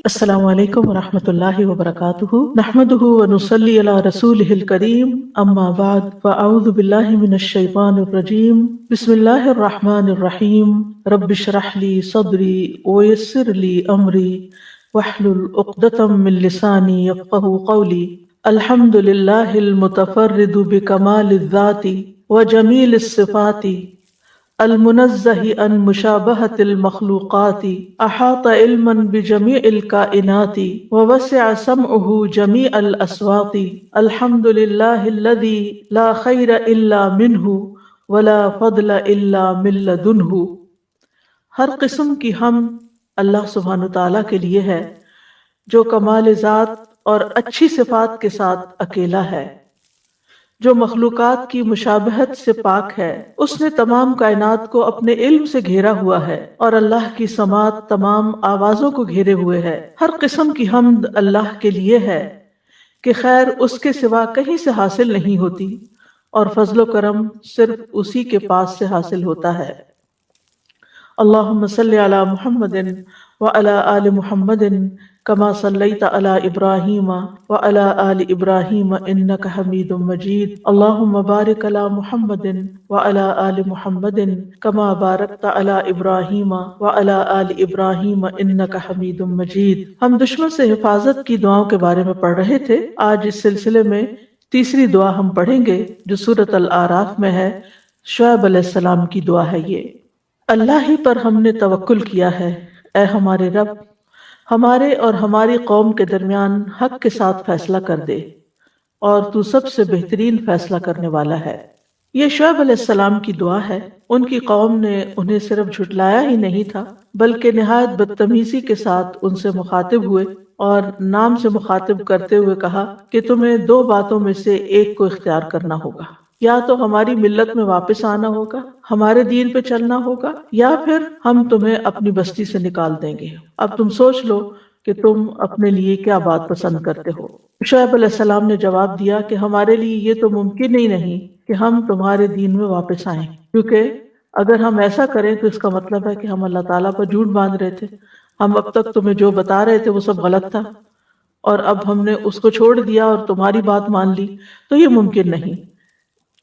السلام علیکم ورحمۃ اللہ وبرکاتہ نحمده ونصلی علی رسولہ الکریم اما بعد فاعوذ باللہ من الشیطان الرجیم بسم اللہ الرحمن الرحیم رب اشرح لی صدری ویسر لی امری واحلل عقدۃ من لسانی یفقهوا قولی الحمد للہ المتفرد بکمال الذات وجمیل الصفات المنزہ عن مشابہۃ المخلوقات احاط علما بجمیع الکائنات ووسع سمعہ جمیع الاصوات الحمد للہ الذی لا خیر الا منہ ولا فضل الا من لدنہ۔ ہر قسم کی حمد اللہ سبحانہ تعالیٰ کے لیے ہے جو کمال ذات اور اچھی صفات کے ساتھ اکیلا ہے، جو مخلوقات کی مشابہت سے پاک ہے۔ اس نے تمام کائنات کو اپنے علم سے گھیرا ہوا ہے اور اللہ کی سماعت تمام آوازوں کو گھیرے ہوئے ہے۔ ہر قسم کی حمد اللہ کے لیے ہے کہ خیر اس کے سوا کہیں سے حاصل نہیں ہوتی اور فضل و کرم صرف اسی کے پاس سے حاصل ہوتا ہے۔ اللہم صلی علی محمد وعلی آل محمد کما صلیت علی ابراہیم وعلی آل ابراہیم انک حمید مجید۔ اللہم بارک علی محمد وعلی آل محمد کما بارکت علی ابراہیم وعلی آل ابراہیم انک حمید مجید۔ ہم دشمن سے حفاظت کی دعاؤں کے بارے میں پڑھ رہے تھے۔ آج اس سلسلے میں تیسری دعا ہم پڑھیں گے جو سورۃ الاعراف میں ہے۔ شعیب علیہ السلام کی دعا ہے یہ: اللہ ہی پر ہم نے توکل کیا ہے، اے ہمارے رب ہمارے اور ہماری قوم کے درمیان حق کے ساتھ فیصلہ کر دے، اور تو سب سے بہترین فیصلہ کرنے والا ہے۔ یہ شعیب علیہ السلام کی دعا ہے۔ ان کی قوم نے انہیں صرف جھٹلایا ہی نہیں تھا بلکہ نہایت بدتمیزی کے ساتھ ان سے مخاطب ہوئے اور نام سے مخاطب کرتے ہوئے کہا کہ تمہیں دو باتوں میں سے ایک کو اختیار کرنا ہوگا، یا تو ہماری ملت میں واپس آنا ہوگا، ہمارے دین پہ چلنا ہوگا، یا پھر ہم تمہیں اپنی بستی سے نکال دیں گے۔ اب تم سوچ لو کہ تم اپنے لیے کیا بات پسند کرتے ہو۔ شعیب علیہ السلام نے جواب دیا کہ ہمارے لیے یہ تو ممکن ہی نہیں کہ ہم تمہارے دین میں واپس آئیں، کیونکہ اگر ہم ایسا کریں تو اس کا مطلب ہے کہ ہم اللہ تعالیٰ پر جھوٹ باندھ رہے تھے۔ ہم اب تک تمہیں جو بتا رہے تھے وہ سب غلط تھا، اور اب ہم نے اس کو چھوڑ دیا اور تمہاری بات مان لی، تو یہ ممکن نہیں۔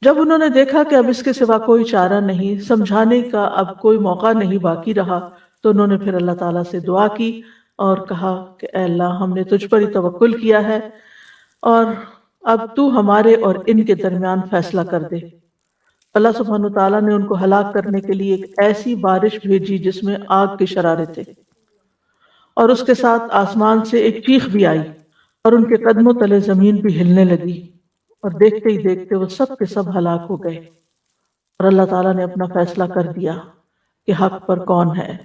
جب انہوں نے دیکھا کہ اب اس کے سوا کوئی چارہ نہیں، سمجھانے کا اب کوئی موقع نہیں باقی رہا، تو انہوں نے پھر اللہ تعالیٰ سے دعا کی اور کہا کہ اے اللہ ہم نے تجھ پر ہی توکل کیا ہے، اور اب تو ہمارے اور ان کے درمیان فیصلہ کر دے۔ اللہ سبحانہ تعالیٰ نے ان کو ہلاک کرنے کے لیے ایک ایسی بارش بھیجی جس میں آگ کے شرارے تھے، اور اس کے ساتھ آسمان سے ایک چیخ بھی آئی، اور ان کے قدموں تلے زمین بھی ہلنے لگی، اور دیکھتے ہی دیکھتے وہ سب کے سب ہلاک ہو گئے۔ اور اللہ تعالیٰ نے اپنا فیصلہ کر دیا کہ حق پر کون ہے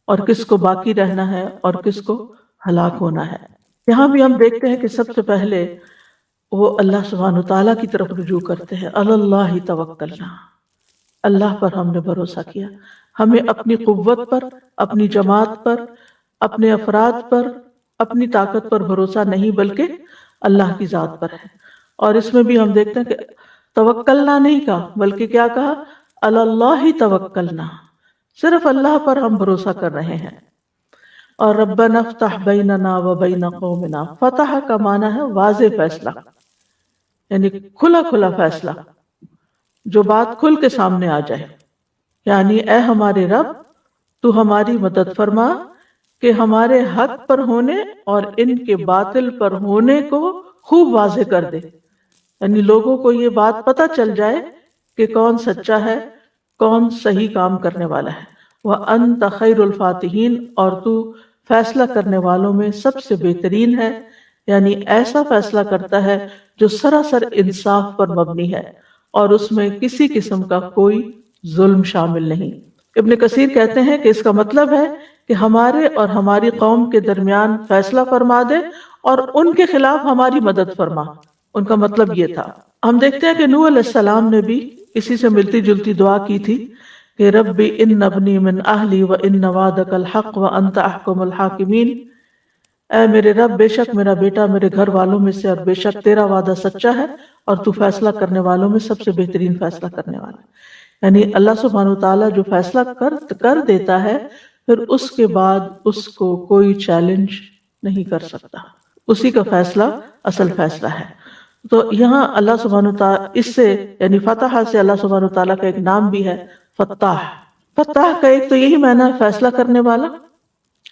اور کس کو باقی رہنا ہے اور کس کو ہلاک ہونا ہے۔ یہاں بھی ہم دیکھتے ہیں کہ سب سے پہلے وہ اللہ سبحانہ تعالیٰ کی طرف رجوع کرتے ہیں۔ اللہ توکلنا، اللہ پر ہم نے بھروسہ کیا۔ ہمیں اپنی قوت پر، اپنی جماعت پر، اپنے افراد پر، اپنی طاقت پر بھروسہ نہیں بلکہ اللہ کی ذات پر ہے۔ اور اس میں بھی ہم دیکھتے ہیں کہ توکلنا نہیں کہا بلکہ کیا کہا؟ اللہ توکلنا، صرف اللہ پر ہم بھروسہ کر رہے ہیں۔ اور ربنا افتح بیننا و بین قومنا، فتح کا معنی ہے واضح فیصلہ، یعنی کھلا کھلا فیصلہ، جو بات کھل کے سامنے آ جائے۔ یعنی اے ہمارے رب تو ہماری مدد فرما کہ ہمارے حق پر ہونے اور ان کے باطل پر ہونے کو خوب واضح کر دے، یعنی لوگوں کو یہ بات پتہ چل جائے کہ کون سچا ہے، کون صحیح کام کرنے والا ہے۔ وَأَنْتَ خَيْرُ الْفَاتِحِينَ، اور تو فیصلہ کرنے والوں میں سب سے بہترین ہے، یعنی ایسا فیصلہ کرتا ہے جو سراسر انصاف پر مبنی ہے اور اس میں کسی قسم کا کوئی ظلم شامل نہیں۔ ابن کثیر کہتے ہیں کہ اس کا مطلب ہے کہ ہمارے اور ہماری قوم کے درمیان فیصلہ فرما دے اور ان کے خلاف ہماری مدد فرما۔ ان کا مطلب یہ تھا۔ ہم دیکھتے ہیں کہ نوح علیہ السلام نے بھی اسی سے ملتی جلتی دعا کی تھی کہ رب ان ابنی من اہلی و ان وعدک الحق و انت احکم الحاکمین، اے میرے رب بے شک میرا بیٹا میرے گھر والوں میں سے، اور بے شک تیرا وعدہ سچا ہے اور تو فیصلہ کرنے والوں میں سب سے بہترین فیصلہ کرنے والا ہے۔ یعنی اللہ سبحانہ تعالیٰ جو فیصلہ کر دیتا ہے پھر اس کے بعد اس کو کوئی چیلنج نہیں کر سکتا، اسی کا فیصلہ اصل فیصلہ ہے۔ تو یہاں اللہ سبحانہ وتعالیٰ اس سے یعنی فتح سے اللہ سبحانہ وتعالیٰ کا ایک نام بھی ہے فتاح۔ فتاح کا ایک تو یہی معنی ہے فیصلہ کرنے والا،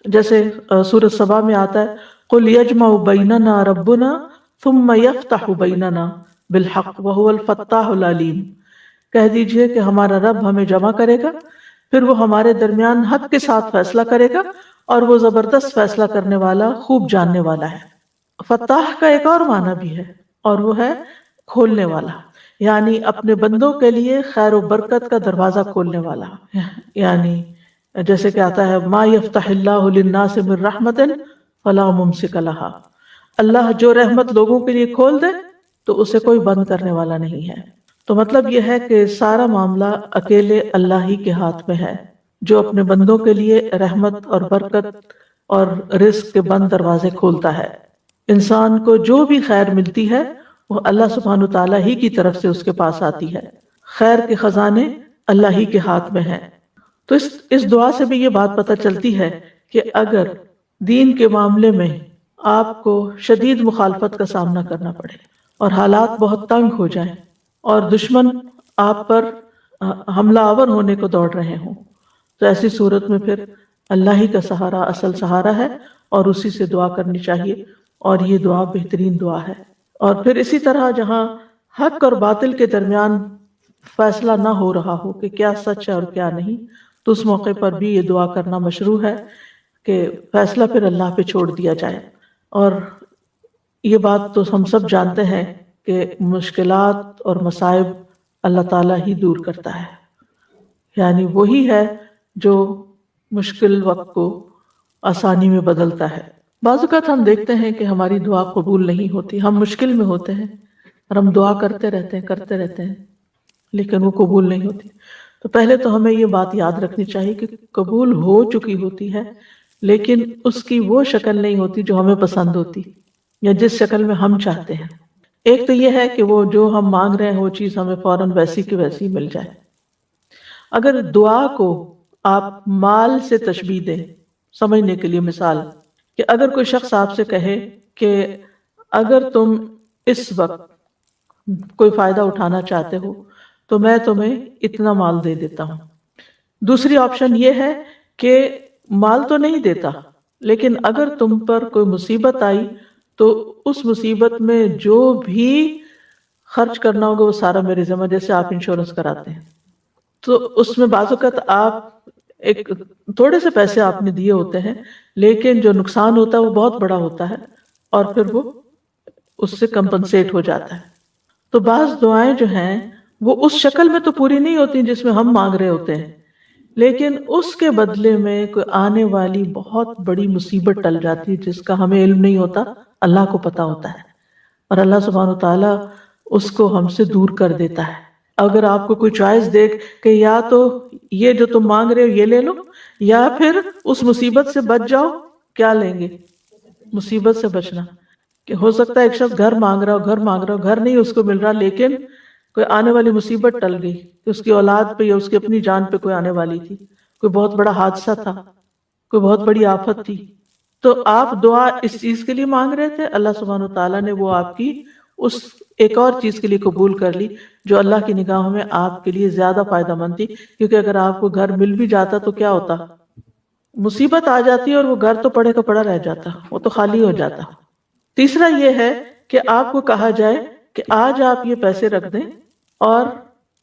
جیسے سورۃ سبا میں آتا ہے قُلْ يَجْمَعُ بَيْنَنَا رَبُّنَا ثُمَّ يَفْتَحُ بَيْنَنَا بِالْحَقِّ وَهُوَ الْفَتَّاحُ الْعَلِيمُ، کہہ دیجئے کہ ہمارا رب ہمیں جمع کرے گا، پھر وہ ہمارے درمیان حق کے ساتھ فیصلہ کرے گا، اور وہ زبردست فیصلہ کرنے والا، خوب جاننے والا ہے۔ فتاح کا ایک اور معنی بھی ہے، اور وہ ہے کھولنے والا، یعنی اپنے بندوں کے لیے خیر و برکت کا دروازہ کھولنے والا۔ یعنی جیسے کہ آتا ہے ما یفتح اللہ للناس من رحمت فلا ممسک لها، اللہ جو رحمت لوگوں کے لیے کھول دے تو اسے کوئی بند کرنے والا نہیں ہے۔ تو مطلب یہ ہے کہ سارا معاملہ اکیلے اللہ ہی کے ہاتھ میں ہے، جو اپنے بندوں کے لیے رحمت اور برکت اور رزق کے بند دروازے کھولتا ہے۔ انسان کو جو بھی خیر ملتی ہے وہ اللہ سبحانہ تعالیٰ ہی کی طرف سے اس کے پاس آتی ہے، خیر کے خزانے اللہ ہی کے ہاتھ میں ہیں۔ تو اس دعا سے بھی یہ بات پتہ چلتی ہے کہ اگر دین کے معاملے میں آپ کو شدید مخالفت کا سامنا کرنا پڑے اور حالات بہت تنگ ہو جائیں اور دشمن آپ پر حملہ آور ہونے کو دوڑ رہے ہوں، تو ایسی صورت میں پھر اللہ ہی کا سہارا اصل سہارا ہے، اور اسی سے دعا کرنی چاہیے، اور یہ دعا بہترین دعا ہے۔ اور پھر اسی طرح جہاں حق اور باطل کے درمیان فیصلہ نہ ہو رہا ہو کہ کیا سچ ہے اور کیا نہیں، تو اس موقع پر بھی یہ دعا کرنا مشروع ہے کہ فیصلہ پھر اللہ پہ چھوڑ دیا جائے۔ اور یہ بات تو ہم سب جانتے ہیں کہ مشکلات اور مصائب اللہ تعالیٰ ہی دور کرتا ہے، یعنی وہی ہے جو مشکل وقت کو آسانی میں بدلتا ہے۔ بعض اوقات ہم دیکھتے ہیں کہ ہماری دعا قبول نہیں ہوتی، ہم مشکل میں ہوتے ہیں اور ہم دعا کرتے رہتے ہیں لیکن وہ قبول نہیں ہوتی۔ تو پہلے تو ہمیں یہ بات یاد رکھنی چاہیے کہ قبول ہو چکی ہوتی ہے، لیکن اس کی وہ شکل نہیں ہوتی جو ہمیں پسند ہوتی یا جس شکل میں ہم چاہتے ہیں۔ ایک تو یہ ہے کہ وہ جو ہم مانگ رہے ہیں وہ چیز ہمیں فوراً ویسی کی ویسی مل جائے۔ اگر دعا کو آپ مال سے تشبیہ دیں سمجھنے کے لیے، مثال کہ اگر کوئی شخص آپ سے کہے کہ اگر تم اس وقت کوئی فائدہ اٹھانا چاہتے ہو تو میں تمہیں اتنا مال دے دیتا ہوں۔ دوسری آپشن یہ ہے کہ مال تو نہیں دیتا، لیکن اگر تم پر کوئی مصیبت آئی تو اس مصیبت میں جو بھی خرچ کرنا ہوگا وہ سارا میرے ذمہ، جیسے آپ انشورنس کراتے ہیں تو اس میں بعض اوقات آپ ایک تھوڑے سے پیسے آپ نے دیے ہوتے ہیں، لیکن جو نقصان ہوتا ہے وہ بہت بڑا ہوتا ہے، اور پھر وہ اس سے کمپنسیٹ ہو جاتا ہے۔ تو بعض دعائیں جو ہیں وہ اس شکل میں تو پوری نہیں ہوتی جس میں ہم مانگ رہے ہوتے ہیں، لیکن اس کے بدلے میں کوئی آنے والی بہت بڑی مصیبت ٹل جاتی ہے جس کا ہمیں علم نہیں ہوتا، اللہ کو پتا ہوتا ہے، اور اللہ سبحانہ وتعالیٰ اس کو ہم سے دور کر دیتا ہے۔ اگر آپ کو کوئی چوائس دے کہ یا تو یہ جو تم مانگ رہے ہو یہ لے لو، یا پھر اس مصیبت سے بچ جاؤ، کیا لیں گے؟ مصیبت سے بچنا۔ کہ ہو سکتا ہے ایک شخص گھر مانگ رہا ہو، گھر نہیں اس کو مل رہا، لیکن کوئی آنے والی مصیبت ٹل گئی کہ اس کی اولاد پہ یا اس کی اپنی جان پہ کوئی آنے والی تھی، کوئی بہت بڑا حادثہ تھا، کوئی بہت بڑی آفت تھی، تو آپ دعا اس چیز کے لیے مانگ رہے تھے، اللہ سبحانہ وتعالیٰ نے وہ آپ کی اس ایک اور چیز کے لیے قبول کر لی جو اللہ کی نگاہوں میں آپ کے لیے زیادہ فائدہ مند تھی، کیونکہ اگر آپ کو گھر مل بھی جاتا تو کیا ہوتا، مصیبت آ جاتی اور وہ گھر تو پڑے کا پڑا رہ جاتا، وہ تو خالی ہو جاتا۔ تیسرا یہ ہے کہ آپ کو کہا جائے کہ آج آپ یہ پیسے رکھ دیں اور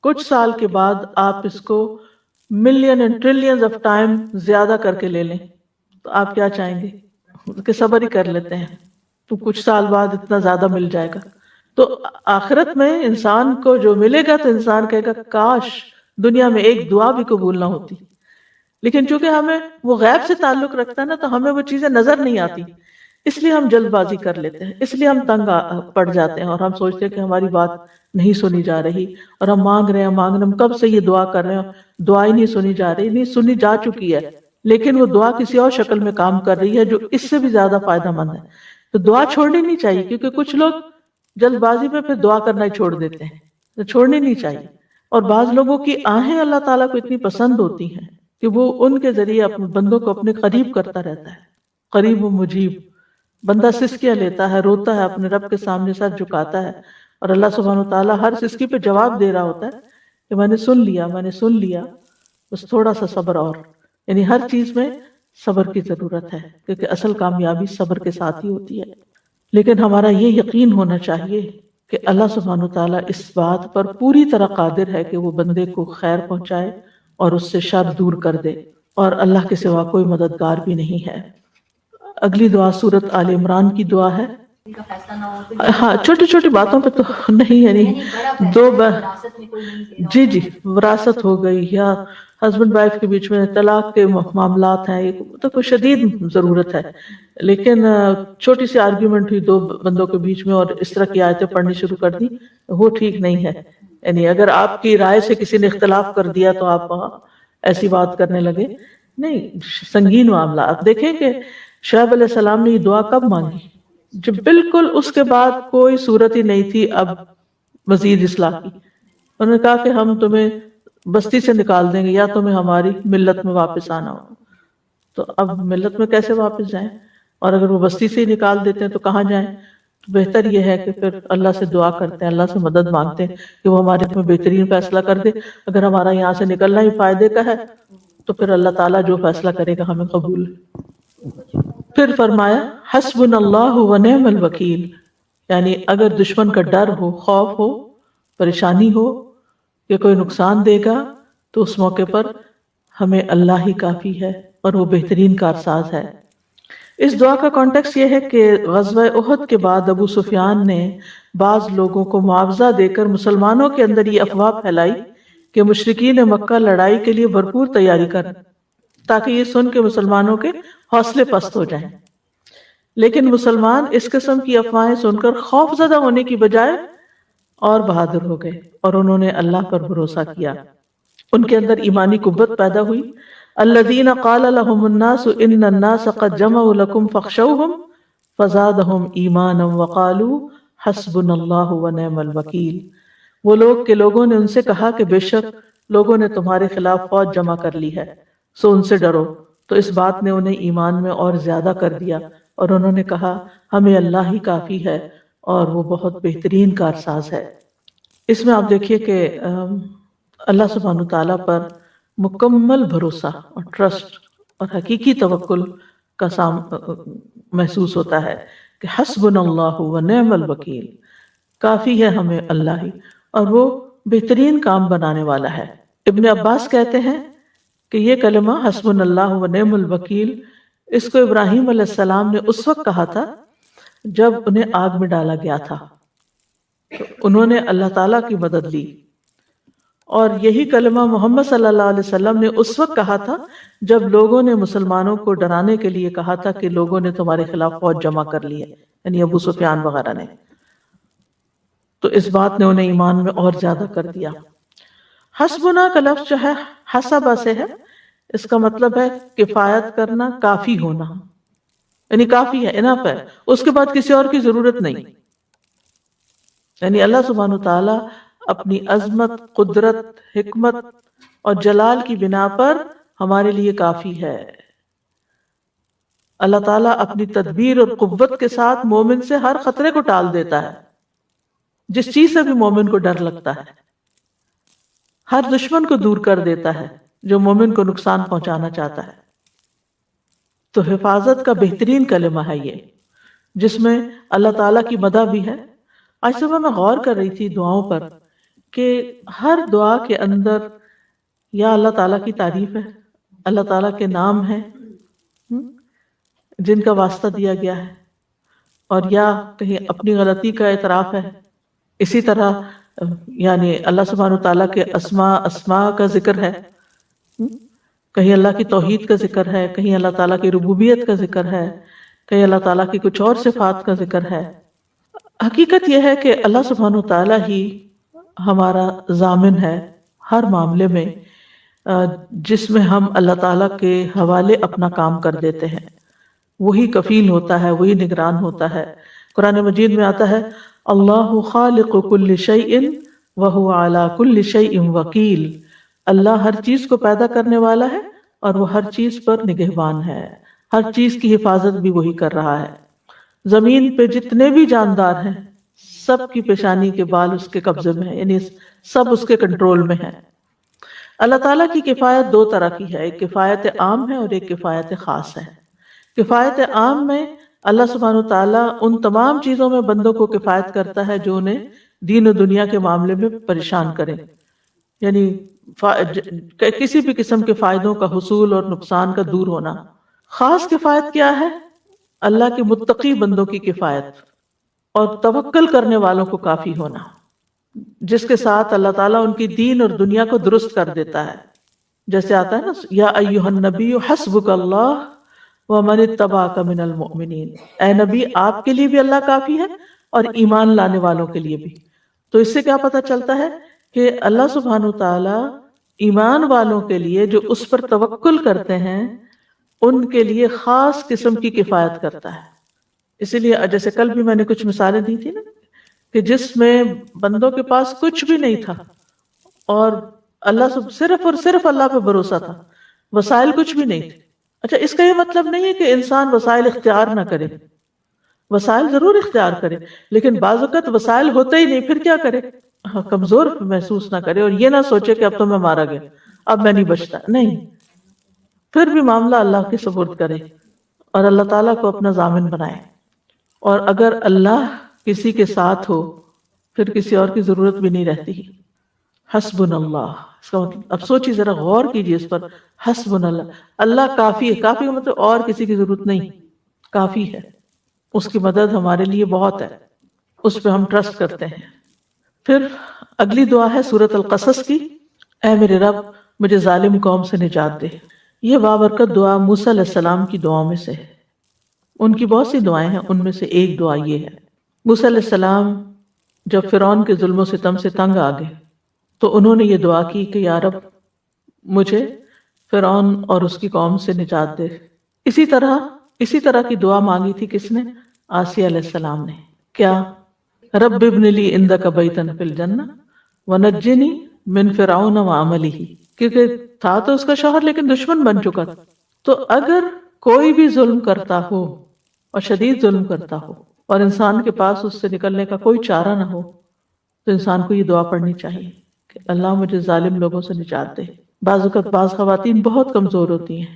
کچھ سال کے بعد آپ اس کو million and trillions of time زیادہ کر کے لے لیں، تو آپ کیا چاہیں گے؟ کہ صبر ہی کر لیتے ہیں تو کچھ سال بعد اتنا زیادہ مل جائے گا۔ تو آخرت میں انسان کو جو ملے گا تو انسان کہے گا کاش دنیا میں ایک دعا بھی قبول نہ ہوتی، لیکن چونکہ ہمیں وہ غیب سے تعلق رکھتا ہے نا، تو ہمیں وہ چیزیں نظر نہیں آتی، اس لیے ہم جلد بازی کر لیتے ہیں، اس لیے ہم تنگ پڑ جاتے ہیں اور ہم سوچتے ہیں کہ ہماری بات نہیں سنی جا رہی، اور ہم مانگ رہے ہیں ہم کب سے یہ دعا کر رہے ہیں، دعا ہی نہیں سنی جا رہی، نہیں سنی جا چکی ہے، لیکن وہ دعا کسی اور شکل میں کام کر رہی ہے جو اس سے بھی زیادہ فائدہ مند ہے۔ تو دعا چھوڑنی نہیں چاہیے، کیونکہ کچھ لوگ جلد بازی میں پھر دعا کرنا ہی چھوڑ دیتے ہیں، تو چھوڑنی نہیں چاہیے۔ اور بعض لوگوں کی آہیں اللہ تعالیٰ کو اتنی پسند ہوتی ہیں کہ وہ ان کے ذریعے اپنے بندوں کو اپنے قریب کرتا رہتا ہے، قریب و مجیب، بندہ سسکیاں لیتا ہے، روتا ہے، اپنے رب کے سامنے سر جھکاتا ہے، اور اللہ سبحانہ وتعالیٰ ہر سسکی پہ جواب دے رہا ہوتا ہے کہ میں نے سن لیا، میں نے سن لیا، بس تھوڑا سا صبر اور. یعنی ہر چیز میں صبر کی ضرورت ہے، کیونکہ اصل کامیابی صبر کے ساتھ ہی ہوتی ہے. لیکن ہمارا یہ یقین ہونا چاہیے کہ اللہ سبحانہ وتعالیٰ اس بات پر پوری طرح قادر ہے کہ وہ بندے کو خیر پہنچائے اور اس سے شر دور کر دے، اور اللہ کے سوا کوئی مددگار بھی نہیں ہے. اگلی دعا سورۃ آل عمران کی دعا ہے. ہاں چھوٹی چھوٹی باتوں پہ تو نہیں، یعنی جی جی وراثت ہو گئی، یا ہسبینڈ وائف کے بیچ میں طلاق کے معاملات ہیں، یہ تو کوئی شدید ضرورت ہے. لیکن چھوٹی سی آرگیومنٹ ہوئی دو بندوں کے بیچ میں اور اس طرح کی آیتیں پڑھنی شروع کر دی، وہ ٹھیک نہیں ہے. یعنی اگر آپ کی رائے سے کسی نے اختلاف کر دیا تو آپ ایسی بات کرنے لگے، نہیں. سنگین معاملہ. آپ دیکھیں کہ شعیب علیہ السلام نے یہ دعا کب مانگی؟ جب بالکل اس کے بعد کوئی صورت ہی نہیں تھی اب مزید اصلاح کی. انہوں نے کہا کہ ہم تمہیں بستی سے نکال دیں گے یا تمہیں ہماری ملت میں واپس آنا ہو. تو اب ملت میں کیسے واپس جائیں؟ اور اگر وہ بستی سے ہی نکال دیتے ہیں تو کہاں جائیں؟ تو بہتر یہ ہے کہ پھر اللہ سے دعا کرتے ہیں، اللہ سے مدد مانگتے ہیں کہ وہ ہمارے میں بہترین فیصلہ کر دے. اگر ہمارا یہاں سے نکلنا ہی فائدے کا ہے تو پھر اللہ تعالیٰ جو فیصلہ کرے گا ہمیں قبول. پھر فرمایا حسبنا اللہ ونعم الوکیل، یعنی اگر دشمن کا ڈر ہو، خوف ہو، پریشانی ہو کہ کوئی نقصان دے گا تو اس موقع پر ہمیں اللہ ہی کافی ہے اور وہ بہترین کارساز ہے. اس دعا کا کانٹیکس یہ ہے کہ غزوہ احد کے بعد ابو سفیان نے بعض لوگوں کو معاوضہ دے کر مسلمانوں کے اندر یہ افواہ پھیلائی کہ مشرکین مکہ لڑائی کے لیے بھرپور تیاری کریں، تاکہ یہ سن کے مسلمانوں کے حوصلے پست ہو جائیں. لیکن مسلمان اس قسم کی افواہیں سن کر خوف زدہ ہونے کی بجائے اور بہادر ہو گئے اور انہوں نے اللہ پر بھروسہ کیا. ان کے اندر ایمانی قوت پیدا ہوئی. الذین قال لهم الناس ان الناس قد جمعوا لكم فاخشوهم فزادهم ایمانا وقالوا حسبنا اللہ ونعم الوکیل. وہ لوگ کہ لوگوں نے ان سے کہا کہ بے شک لوگوں نے تمہارے خلاف فوج جمع کر لی ہے سو ان سے ڈرو. تو اس بات نے انہیں ایمان میں اور زیادہ کر دیا اور انہوں نے کہا ہمیں اللہ ہی کافی ہے اور وہ بہت بہترین کارساز ہے. اس میں آپ دیکھیے کہ اللہ سبحانہ تعالیٰ پر مکمل بھروسہ اور ٹرسٹ اور حقیقی توکل کا محسوس ہوتا ہے کہ حسبنا اللہ ونعم الوکیل، کافی ہے ہمیں اللہ ہی اور وہ بہترین کام بنانے والا ہے. ابن عباس کہتے ہیں کہ یہ کلمہ حسبنا اللہ ونعم الوکیل اس کو ابراہیم علیہ السلام نے اس وقت کہا تھا جب انہیں آگ میں ڈالا گیا تھا. تو انہوں نے اللہ تعالیٰ کی مدد لی، اور یہی کلمہ محمد صلی اللہ علیہ وسلم نے اس وقت کہا تھا جب لوگوں نے مسلمانوں کو ڈرانے کے لیے کہا تھا کہ لوگوں نے تمہارے خلاف فوج جمع کر لی ہے، یعنی ابو سفیان وغیرہ نے. تو اس بات نے انہیں ایمان میں اور زیادہ کر دیا. حسبنا کا لفظ جو ہے حسبہ سے ہے، اس کا مطلب ہے کفایت کرنا، کافی ہونا، یعنی کافی ہے، انف ہے، اس کے بعد کسی اور کی ضرورت نہیں. یعنی اللہ سبحانہ تعالیٰ اپنی عظمت، قدرت، حکمت اور جلال کی بنا پر ہمارے لیے کافی ہے. اللہ تعالیٰ اپنی تدبیر اور قوت کے ساتھ مومن سے ہر خطرے کو ٹال دیتا ہے. جس چیز سے بھی مومن کو ڈر لگتا ہے، ہر دشمن کو دور کر دیتا ہے جو مومن کو نقصان پہنچانا چاہتا ہے. تو حفاظت کا بہترین کلمہ ہے یہ، جس میں اللہ تعالیٰ کی مدح بھی ہے. آج صبح میں غور کر رہی تھی دعاؤں پر کہ ہر دعا کے اندر یا اللہ تعالیٰ کی تعریف ہے، اللہ تعالیٰ کے نام ہیں جن کا واسطہ دیا گیا ہے، اور یا کہیں اپنی غلطی کا اعتراف ہے. اسی طرح یعنی اللہ سبحانہ تعالیٰ کے اسماء کا ذکر ہے، کہیں اللہ کی توحید کا ذکر ہے، کہیں اللہ تعالیٰ کی ربوبیت کا ذکر ہے، کہیں اللہ تعالیٰ کی کچھ اور صفات کا ذکر ہے. حقیقت یہ ہے کہ اللہ سبحانہ تعالیٰ ہی ہمارا ضامن ہے ہر معاملے میں، جس میں ہم اللہ تعالیٰ کے حوالے اپنا کام کر دیتے ہیں. وہی کفیل ہوتا ہے، وہی نگران ہوتا ہے. قرآن مجید میں آتا ہے اللہ خالق کل شیء وہو علی کل شیء وکیل. اللہ ہر چیز کو پیدا کرنے والا ہے اور وہ ہر چیز پر نگہبان ہے، ہر چیز کی حفاظت بھی وہی کر رہا ہے. زمین پہ جتنے بھی جاندار ہیں سب کی پیشانی کے بال اس کے قبضے میں ہیں، یعنی سب اس کے کنٹرول میں ہیں۔ اللہ تعالیٰ کی کفایت دو طرح کی ہے، ایک کفایت عام ہے اور ایک کفایت خاص ہے۔ کفایت عام میں اللہ سبحانہ و تعالیٰ ان تمام چیزوں میں بندوں کو کفایت کرتا ہے جو انہیں دین و دنیا کے معاملے میں پریشان کرے، یعنی کسی بھی قسم کے فائدوں کا حصول اور نقصان کا دور ہونا۔ خاص کفایت کیا ہے؟ اللہ کے متقی بندوں کی کفایت اور توکل کرنے والوں کو کافی ہونا، جس کے ساتھ اللہ تعالیٰ ان کی دین اور دنیا کو درست کر دیتا ہے۔ جیسے آتا ہے نا، یا ایھا النبی حسبک اللہ ومن اتبعک من المؤمنین، اے نبی آپ کے لیے بھی اللہ کافی ہے اور ایمان لانے والوں کے لیے بھی۔ تو اس سے کیا پتہ چلتا ہے کہ اللہ سبحانہ وتعالی ایمان والوں کے لیے جو اس پر توکل کرتے ہیں ان کے لیے خاص قسم کی کفایت کرتا ہے۔ اسی لیے جیسے کل بھی میں نے کچھ مثالیں دی تھی نا کہ جس میں بندوں کے پاس کچھ بھی نہیں تھا اور اللہ صرف اور صرف اللہ پہ بھروسہ تھا، وسائل کچھ بھی نہیں تھے۔ اچھا، اس کا یہ مطلب نہیں ہے کہ انسان وسائل اختیار نہ کرے، وسائل ضرور اختیار کرے، لیکن بعض اوقات وسائل ہوتے ہی نہیں، پھر کیا کرے؟ کمزور محسوس نہ کرے اور یہ نہ سوچے کہ اب تو میں مارا گیا، اب میں نہیں بچتا، نہیں، پھر بھی معاملہ اللہ کے سپرد کرے اور اللہ تعالیٰ کو اپنا ضامن بنائے۔ اور اگر اللہ کسی کے ساتھ ہو پھر کسی اور کی ضرورت بھی نہیں رہتی۔ حسبنا اللہ، اس کا مطلب اب سوچیے، ذرا غور کیجیے اس پر، حسبنا اللہ، اللہ کافی ہے۔ کافی کا مطلب اور کسی کی ضرورت نہیں، کافی ہے، اس کی مدد ہمارے لیے بہت ہے، اس پہ ہم ٹرسٹ کرتے ہیں۔ پھر اگلی دعا ہے سورۃ القصص کی، اے میرے رب مجھے ظالم قوم سے نجات دے۔ یہ بابرکت دعا موسیٰ علیہ السلام کی دعاؤں میں سے ہے۔ ان کی بہت سی دعائیں ہیں، ان میں سے ایک دعا یہ ہے۔ موسیٰ علیہ السلام جب فرعون کے ظلم و ستم سے تنگ آ گئے تو انہوں نے یہ دعا کی کہ یا رب مجھے فرعون اور اس کی قوم سے نجات دے۔ اسی طرح کی دعا مانگی تھی کس نے؟ آسیہ علیہ السلام نے۔ کیا؟ رب ابن لی عندک بیتا فی الجنہ ونجنی من فرعون وعملہ، کیونکہ تھا تو اس کا شوہر لیکن دشمن بن چکا تھا۔ تو اگر کوئی بھی ظلم کرتا ہو اور شدید ظلم کرتا ہو اور انسان کے پاس اس سے نکلنے کا کوئی چارہ نہ ہو تو انسان کو یہ دعا پڑھنی چاہیے کہ اللہ مجھے ظالم لوگوں سے نجات دے۔ بعض اوقات بعض خواتین بہت کمزور ہوتی ہیں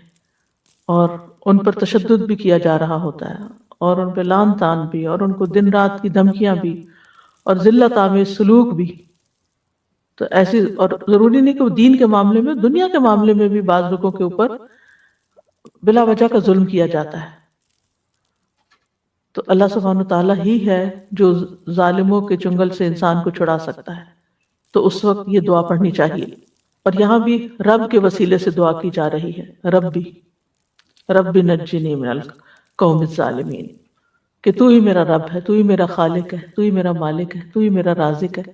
اور ان پر تشدد بھی کیا جا رہا ہوتا ہے اور ان پہ لعن طعن بھی اور ان کو دن رات کی دھمکیاں بھی اور ذلت آمیز سلوک بھی۔ تو ایسی، اور ضروری نہیں کہ وہ دین کے معاملے میں، دنیا کے معاملے میں بھی بعض لوگوں کے اوپر بلا وجہ کا ظلم کیا جاتا ہے۔ تو اللہ سبحانہ تعالیٰ ہی ہے جو ظالموں کے چنگل سے انسان کو چھڑا سکتا ہے، تو اس وقت یہ دعا پڑھنی چاہیے۔ اور یہاں بھی رب کے وسیلے سے دعا کی جا رہی ہے، رب نجنی من القوم الظالمین، کہ تو ہی میرا رب ہے، تو ہی میرا خالق ہے، تو ہی میرا مالک ہے، تو ہی میرا رازق ہے،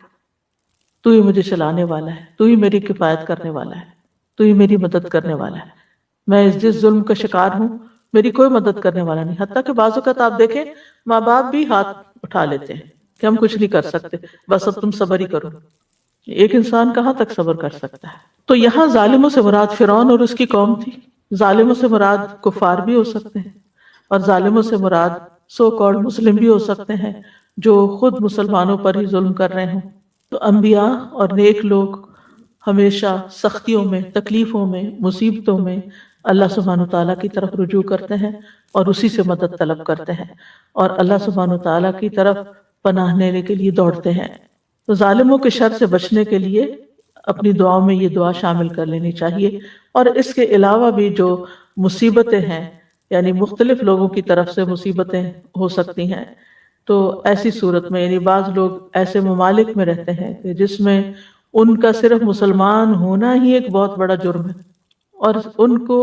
تو ہی مجھے چلانے والا ہے، تو ہی میری کفایت کرنے والا ہے، تو ہی میری مدد کرنے والا ہے۔ میں جس ظلم کا شکار ہوں میری کوئی مدد کرنے والا نہیں۔ حتیٰ کہ بعض اوقات آپ دیکھیں ماں باپ بھی ہاتھ اٹھا لیتے ہیں کہ ہم کچھ نہیں کر سکتے، بس اب تم صبر ہی کرو۔ ایک انسان کہاں تک صبر کر سکتا ہے؟ تو یہاں ظالموں سے مراد فرعون اور اس کی قوم تھی۔ ظالموں سے مراد کفار بھی ہو سکتے ہیں اور ظالموں سے مراد سو کالڈ مسلم بھی ہو سکتے ہیں جو خود مسلمانوں پر ہی ظلم کر رہے ہوں۔ تو انبیاء اور نیک لوگ ہمیشہ سختیوں میں، تکلیفوں میں، مصیبتوں میں اللہ سبحانہ تعالیٰ کی طرف رجوع کرتے ہیں اور اسی سے مدد طلب کرتے ہیں اور اللہ سبحانہ تعالیٰ کی طرف پناہ لینے کے لیے دوڑتے ہیں۔ تو ظالموں کے شر سے بچنے کے لیے اپنی دعاؤں میں یہ دعا شامل کر لینی چاہیے۔ اور اس کے علاوہ بھی جو مصیبتیں ہیں، یعنی مختلف لوگوں کی طرف سے مصیبتیں ہو سکتی ہیں، تو ایسی صورت میں، یعنی بعض لوگ ایسے ممالک میں رہتے ہیں کہ جس میں ان کا صرف مسلمان ہونا ہی ایک بہت بڑا جرم ہے اور ان کو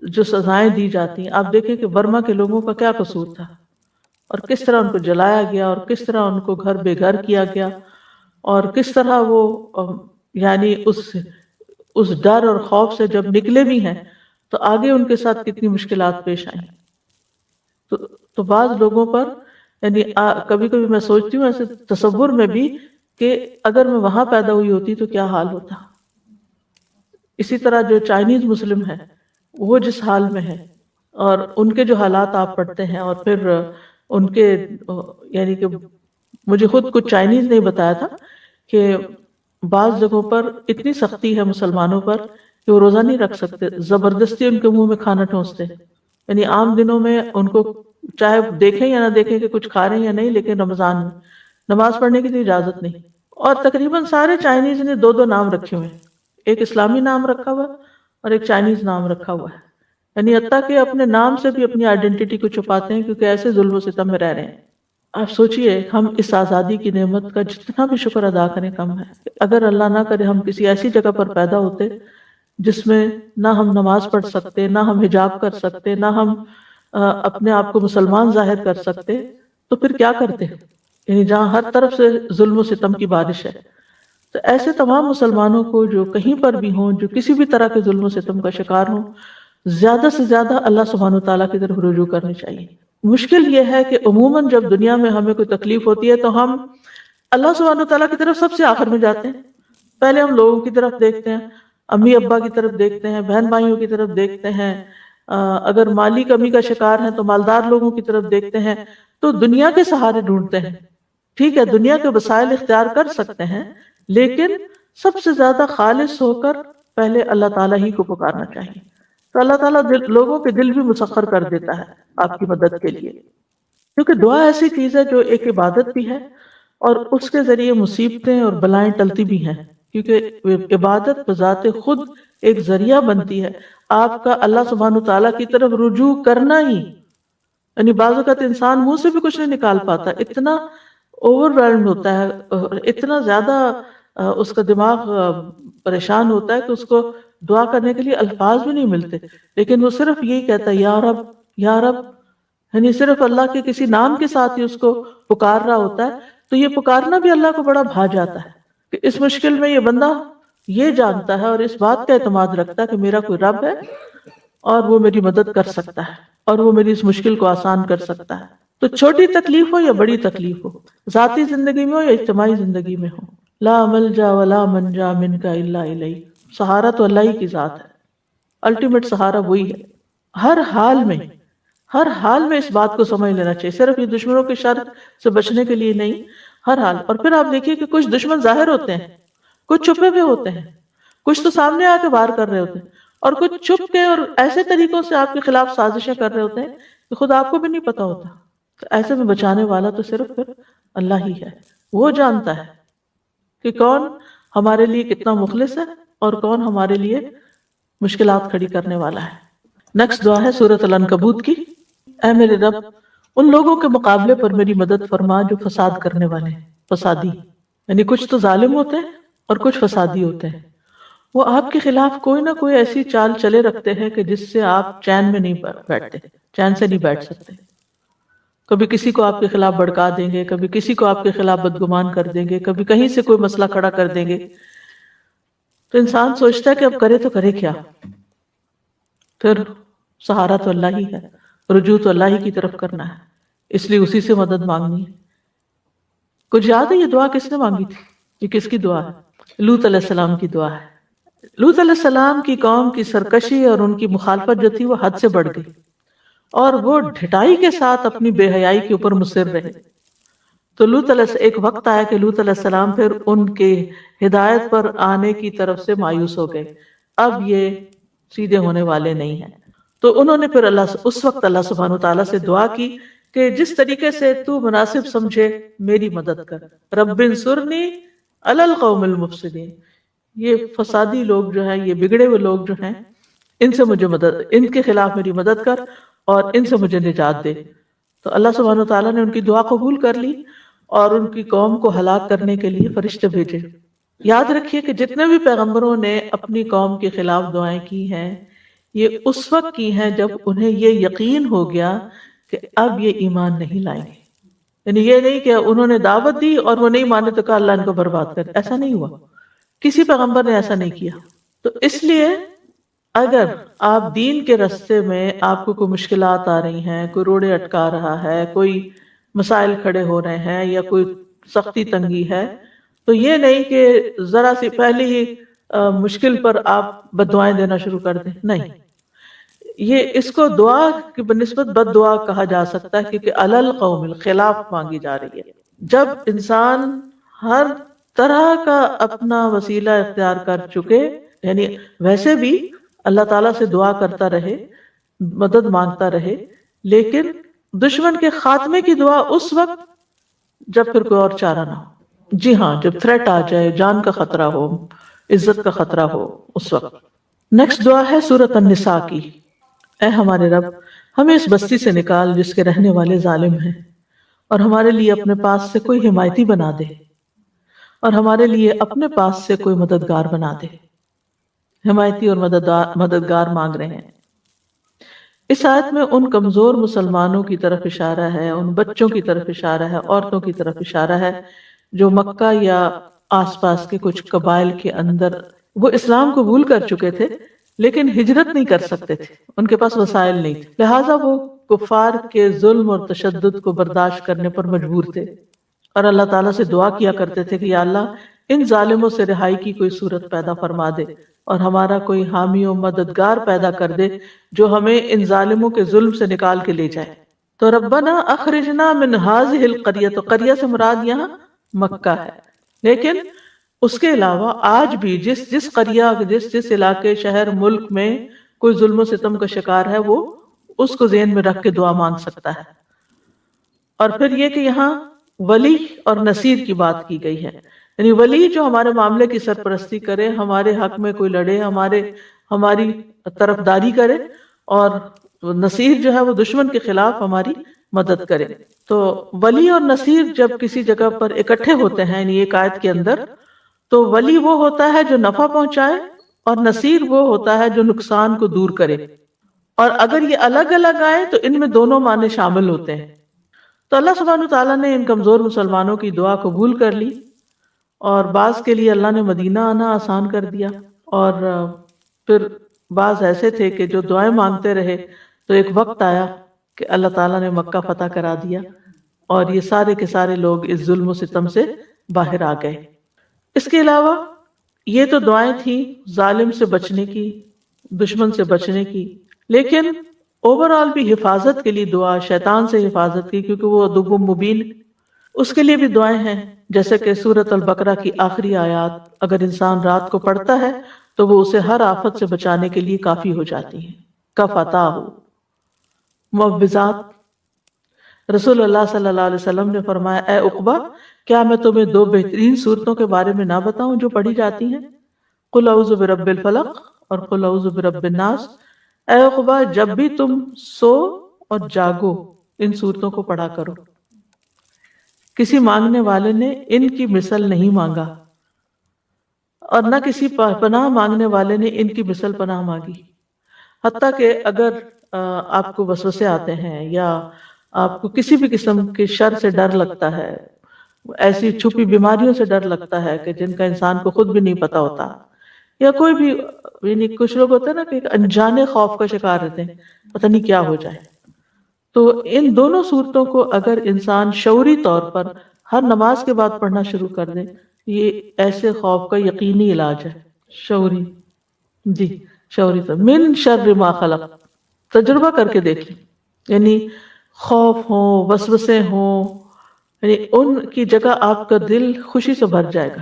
جو سزائیں دی جاتی ہیں، آپ دیکھیں کہ برما کے لوگوں کا کیا قصور تھا اور کس طرح ان کو جلایا گیا اور کس طرح ان کو گھر بے گھر کیا گیا اور کس طرح وہ یعنی اس ڈر اور خوف سے جب نکلے بھی ہیں تو آگے ان کے ساتھ کتنی مشکلات پیش آئیں۔ تو بعض لوگوں پر، یعنی کبھی کبھی میں سوچتی ہوں ایسے تصور میں بھی کہ اگر میں وہاں پیدا ہوئی ہوتی تو کیا حال ہوتا۔ اسی طرح جو چائنیز مسلم ہیں وہ جس حال میں ہے اور ان کے جو حالات آپ پڑھتے ہیں اور پھر ان کے یعنی کہ مجھے خود کچھ چائنیز نے بتایا تھا کہ بعض جگہوں پر اتنی سختی ہے مسلمانوں پر کہ وہ روزہ نہیں رکھ سکتے، زبردستی ان کے منہ میں کھانا ٹھونستے، یعنی عام دنوں میں ان کو چاہے دیکھیں یا نہ دیکھیں کہ کچھ کھا رہے ہیں یا نہیں، لیکن رمضان میں نماز پڑھنے کی تو اجازت نہیں۔ اور تقریباً سارے چائنیز نے دو دو نام رکھے ہوئے ہیں، ایک اسلامی نام رکھا ہوا اور ایک چائنیز نام رکھا ہوا ہے، یعنی حتیٰ کہ اپنے نام سے بھی اپنی آئیڈینٹی کو چھپاتے ہیں کیونکہ ایسے ظلم و ستم میں رہ رہے ہیں۔ آپ سوچئے ہم اس آزادی کی نعمت کا جتنا بھی شکر ادا کریں کم ہے۔ اگر اللہ نہ کرے ہم کسی ایسی جگہ پر پیدا ہوتے جس میں نہ ہم نماز پڑھ سکتے، نہ ہم حجاب کر سکتے، نہ ہم اپنے آپ کو مسلمان ظاہر کر سکتے، تو پھر کیا کرتے؟ یعنی جہاں ہر طرف سے ظلم و ستم کی بارش ہے۔ تو ایسے تمام مسلمانوں کو جو کہیں پر بھی ہوں، جو کسی بھی طرح کے ظلم و ستم کا شکار ہوں، زیادہ سے زیادہ اللہ سبحانہ وتعالیٰ کی طرف رجوع کرنی چاہیے۔ مشکل یہ ہے کہ عموماً جب دنیا میں ہمیں کوئی تکلیف ہوتی ہے تو ہم اللہ سبحانہ وتعالیٰ کی طرف سب سے آخر میں جاتے ہیں۔ پہلے ہم لوگوں کی طرف دیکھتے ہیں، امی ابا کی طرف دیکھتے ہیں، بہن بھائیوں کی طرف دیکھتے ہیں، اگر مالی کمی کا شکار ہیں تو مالدار لوگوں کی طرف دیکھتے ہیں، تو دنیا کے سہارے ڈھونڈتے ہیں۔ ٹھیک ہے، دنیا کے وسائل اختیار کر سکتے ہیں، لیکن سب سے زیادہ خالص ہو کر پہلے اللہ تعالیٰ ہی کو پکارنا چاہیے۔ تو اللہ تعالیٰ لوگوں کے دل بھی مسخر کر دیتا ہے آپ کی مدد کے لیے، کیونکہ دعا ایسی چیز ہے جو ایک عبادت بھی ہے اور اس کے ذریعے مصیبتیں اور بلائیں ٹلتی بھی ہیں، کیونکہ عبادت بذات خود ایک ذریعہ بنتی ہے آپ کا اللہ سبحانہ تعالیٰ کی طرف رجوع کرنا ہی۔ یعنی بعض اوقات انسان منہ سے بھی کچھ نہیں نکال پاتا، اتنا اوور ویلڈ ہوتا ہے، اتنا زیادہ اس کا دماغ پریشان ہوتا ہے کہ اس کو دعا کرنے کے لیے الفاظ بھی نہیں ملتے، لیکن وہ صرف یہی کہتا ہے یا رب یا رب، یعنی صرف اللہ کے کسی نام کے ساتھ ہی اس کو پکار رہا ہوتا ہے۔ تو یہ پکارنا بھی اللہ کو بڑا بھا جاتا ہے کہ اس مشکل میں یہ بندہ یہ جانتا ہے اور اس بات کا اعتماد رکھتا ہے کہ میرا کوئی رب ہے اور وہ میری مدد کر سکتا ہے اور وہ میری اس مشکل کو آسان کر سکتا ہے۔ تو چھوٹی تکلیف ہو یا بڑی تکلیف ہو، ذاتی زندگی میں ہو یا اجتماعی زندگی میں ہو، لا ملجا ولا منجا منک الا الیک، سہارا تو اللہ ہی کی ذات ہے، الٹیمیٹ سہارا وہی ہے۔ ہر حال میں اس بات کو سمجھ لینا چاہیے، صرف یہ دشمنوں کے شر سے بچنے کے لیے نہیں، ہر حال۔ اور پھر آپ دیکھیے کہ کچھ دشمن ظاہر ہوتے ہیں، کچھ چھپے ہوئے ہوتے ہیں، کچھ تو سامنے آ کے وار کر رہے ہوتے ہیں، اور کچھ چھپ کے اور ایسے طریقوں سے آپ کے خلاف سازشیں کر رہے ہوتے ہیں کہ خود آپ کو بھی نہیں پتا ہوتا۔ تو ایسے میں بچانے والا تو صرف پھر اللہ ہی ہے، وہ جانتا ہے کہ کون ہمارے لیے کتنا مخلص ہے اور کون ہمارے لیے مشکلات کھڑی کرنے والا ہے۔ نیکسٹ دعا ہے سورۃ العنکبوت کی۔ اے میرے رب، ان لوگوں کے مقابلے پر میری مدد فرما جو فساد کرنے والے ہیں، فسادی، یعنی کچھ تو ظالم ہوتے ہیں اور کچھ فسادی ہوتے ہیں۔ وہ آپ کے خلاف کوئی نہ کوئی ایسی چال چلے رکھتے ہیں کہ جس سے آپ چین میں نہیں بیٹھتے، چین سے نہیں بیٹھ سکتے۔ کبھی کسی کو آپ کے خلاف بھڑکا دیں گے، کبھی کسی کو آپ کے خلاف بدگمان کر دیں گے، کبھی کہیں سے کوئی مسئلہ کھڑا کر دیں گے۔ تو انسان سوچتا ہے کہ اب کرے تو کرے کیا؟ پھر سہارا تو اللہ ہی ہے، رجوع تو اللہ ہی کی طرف کرنا ہے، اس لیے اسی سے مدد مانگنی ہے۔ کچھ یاد ہے یہ دعا کس نے مانگی تھی؟ یہ کس کی دعا ہے؟ لوط علیہ السلام کی دعا ہے۔ لوط علیہ السلام کی قوم کی سرکشی اور ان کی مخالفت جو تھی وہ حد سے بڑھ گئی، اور وہ ڈھٹائی کے ساتھ اپنی بے حیائی کے اوپر مصر رہے۔ تو ایک وقت آیا کہ لوط علیہ السلام پھر ان کے ہدایت پر آنے کی طرف سے مایوس ہو گئے، اب یہ سیدھے ہونے والے نہیں ہیں۔ تو انہوں نے پھر اس وقت اللہ سبحانہ وتعالیٰ سے دعا کی کہ جس طریقے سے تو مناسب سمجھے میری مدد کر، رب انصرنی علی القوم المفسدین، یہ فسادی لوگ جو ہیں، یہ بگڑے ہوئے لوگ جو ہیں، ان سے مجھے ان کے خلاف میری مدد کر اور ان سے مجھے نجات دے۔ تو اللہ سبحانہ وتعالیٰ نے ان کی دعا قبول کر لی اور ان کی قوم کو ہلاک کرنے کے لیے فرشتے بھیجے۔ یاد رکھیے کہ جتنے بھی پیغمبروں نے اپنی قوم کے خلاف دعائیں کی ہیں، یہ اس وقت کی ہیں جب انہیں یہ یقین ہو گیا کہ اب یہ ایمان نہیں لائیں گے۔ یعنی یہ نہیں کہ انہوں نے دعوت دی اور وہ نہیں مانے تو کہا اللہ ان کو برباد کر، ایسا نہیں ہوا، کسی پیغمبر نے ایسا نہیں کیا۔ تو اس لیے اگر آپ دین کے راستے میں آپ کو کوئی مشکلات آ رہی ہیں، کوئی روڑے اٹکا رہا ہے، کوئی مسائل کھڑے ہو رہے ہیں یا کوئی سختی تنگی ہے، تو یہ نہیں کہ ذرا سی پہلی ہی مشکل پر آپ بددعائیں دینا شروع کر دیں، نہیں۔ یہ اس کو دعا کی بنسبت بد دعا کہا جا سکتا ہے، کیونکہ علل قوم خلاف مانگی جا رہی ہے۔ جب انسان ہر طرح کا اپنا وسیلہ اختیار کر چکے، یعنی ویسے بھی اللہ تعالیٰ سے دعا کرتا رہے، مدد مانگتا رہے، لیکن دشمن کے خاتمے کی دعا اس وقت جب پھر کوئی اور چارہ نہ ہو۔ جی ہاں، جب تھریٹ آ جائے، جان کا خطرہ ہو، عزت کا خطرہ ہو، اس وقت۔ نیکسٹ دعا ہے سورۃ النساء کی۔ اے ہمارے رب، ہمیں اس بستی سے نکال جس کے رہنے والے ظالم ہیں، اور ہمارے لیے اپنے پاس سے کوئی حمایتی بنا دے، اور ہمارے لیے اپنے پاس سے کوئی مددگار بنا دے۔ حمایتی اور مددگار مانگ رہے ہیں۔ اس آیت میں ان کمزور مسلمانوں کی طرف اشارہ ہے، ان بچوں کی طرف اشارہ ہے، عورتوں کی طرف اشارہ ہے جو مکہ یا آس پاس کے کچھ قبائل کے اندر وہ اسلام قبول کر چکے تھے لیکن ہجرت نہیں کر سکتے تھے، ان کے پاس وسائل نہیں تھے، لہٰذا وہ کفار کے ظلم اور تشدد کو برداشت کرنے پر مجبور تھے، اور اللہ تعالیٰ سے دعا کیا کرتے تھے کہ یا اللہ ان ظالموں سے رہائی کی کوئی صورت پیدا فرما دے، اور ہمارا کوئی حامی و مددگار پیدا کر دے جو ہمیں ان ظالموں کے ظلم سے نکال کے لے جائے۔ تو ربنا اخرجنا من هذه القریہ، تو قریہ سے مراد یہاں مکہ ہے، لیکن اس کے علاوہ آج بھی جس قریہ، جس علاقے، شہر، ملک میں کوئی ظلم و ستم کا شکار ہے، وہ اس کو ذہن میں رکھ کے دعا مانگ سکتا ہے۔ اور پھر یہ کہ یہاں ولی اور نصیر کی بات کی گئی ہے، یعنی ولی جو ہمارے معاملے کی سرپرستی کرے، ہمارے حق میں کوئی لڑے، ہماری طرفداری کرے، اور نصیر جو ہے وہ دشمن کے خلاف ہماری مدد کرے۔ تو ولی اور نصیر جب کسی جگہ پر اکٹھے ہوتے ہیں، یعنی ایک آیت کے اندر، تو ولی وہ ہوتا ہے جو نفع پہنچائے، اور نصیر وہ ہوتا ہے جو نقصان کو دور کرے۔ اور اگر یہ الگ الگ آئے تو ان میں دونوں معنی شامل ہوتے ہیں۔ تو اللہ سبحانہ وتعالیٰ نے ان کمزور مسلمانوں کی دعا قبول کر لی، اور بعض کے لیے اللہ نے مدینہ آنا آسان کر دیا، اور پھر بعض ایسے تھے کہ جو دعائیں مانگتے رہے، تو ایک وقت آیا کہ اللہ تعالیٰ نے مکہ فتح کرا دیا، اور یہ سارے کے سارے لوگ اس ظلم و ستم سے باہر آ گئے۔ اس کے علاوہ یہ تو دعائیں تھیں ظالم سے بچنے کی، دشمن سے بچنے کی، لیکن اوورآل بھی حفاظت کے لیے دعا، شیطان سے حفاظت کی، کیونکہ وہ عدو مبین، اس کے لیے بھی دعائیں ہیں، جیسے کہ سورۃ البقرہ کی آخری آیات اگر انسان رات کو پڑھتا ہے تو وہ اسے ہر آفت سے بچانے کے لیے کافی ہو جاتی ہیں۔ کفتاہ معوذات، رسول اللہ صلی اللہ علیہ وسلم نے فرمایا، اے عقبہ، کیا میں تمہیں دو بہترین صورتوں کے بارے میں نہ بتاؤں جو پڑھی جاتی ہیں؟ قل اعوذ برب الفلق اور قل اعوذ برب الناس۔ اے عقبہ، جب بھی تم سو اور جاگو ان صورتوں کو پڑھا کرو۔ کسی مانگنے والے نے ان کی مثل نہیں مانگا، اور نہ کسی پناہ مانگنے والے نے ان کی مثل پناہ مانگی۔ حتیٰ کہ اگر آپ کو وسوسے آتے ہیں، یا آپ کو کسی بھی قسم کے شر سے ڈر لگتا ہے، ایسی چھپی بیماریوں سے ڈر لگتا ہے کہ جن کا انسان کو خود بھی نہیں پتا ہوتا، یا کوئی بھی، یعنی کچھ لوگ ہوتے ہیں نا کہ ایک انجانے خوف کا شکار رہتے ہیں، پتہ نہیں کیا ہو جائے، تو ان دونوں صورتوں کو اگر انسان شعوری طور پر ہر نماز کے بعد پڑھنا شروع کر دے، یہ ایسے خوف کا یقینی علاج ہے۔ شعوری، جی شعوری طور، من شر ما خلق، تجربہ کر کے دیکھ لیں، یعنی خوف ہوں، وسوسے ہوں، یعنی ان کی جگہ آپ کا دل خوشی سے بھر جائے گا۔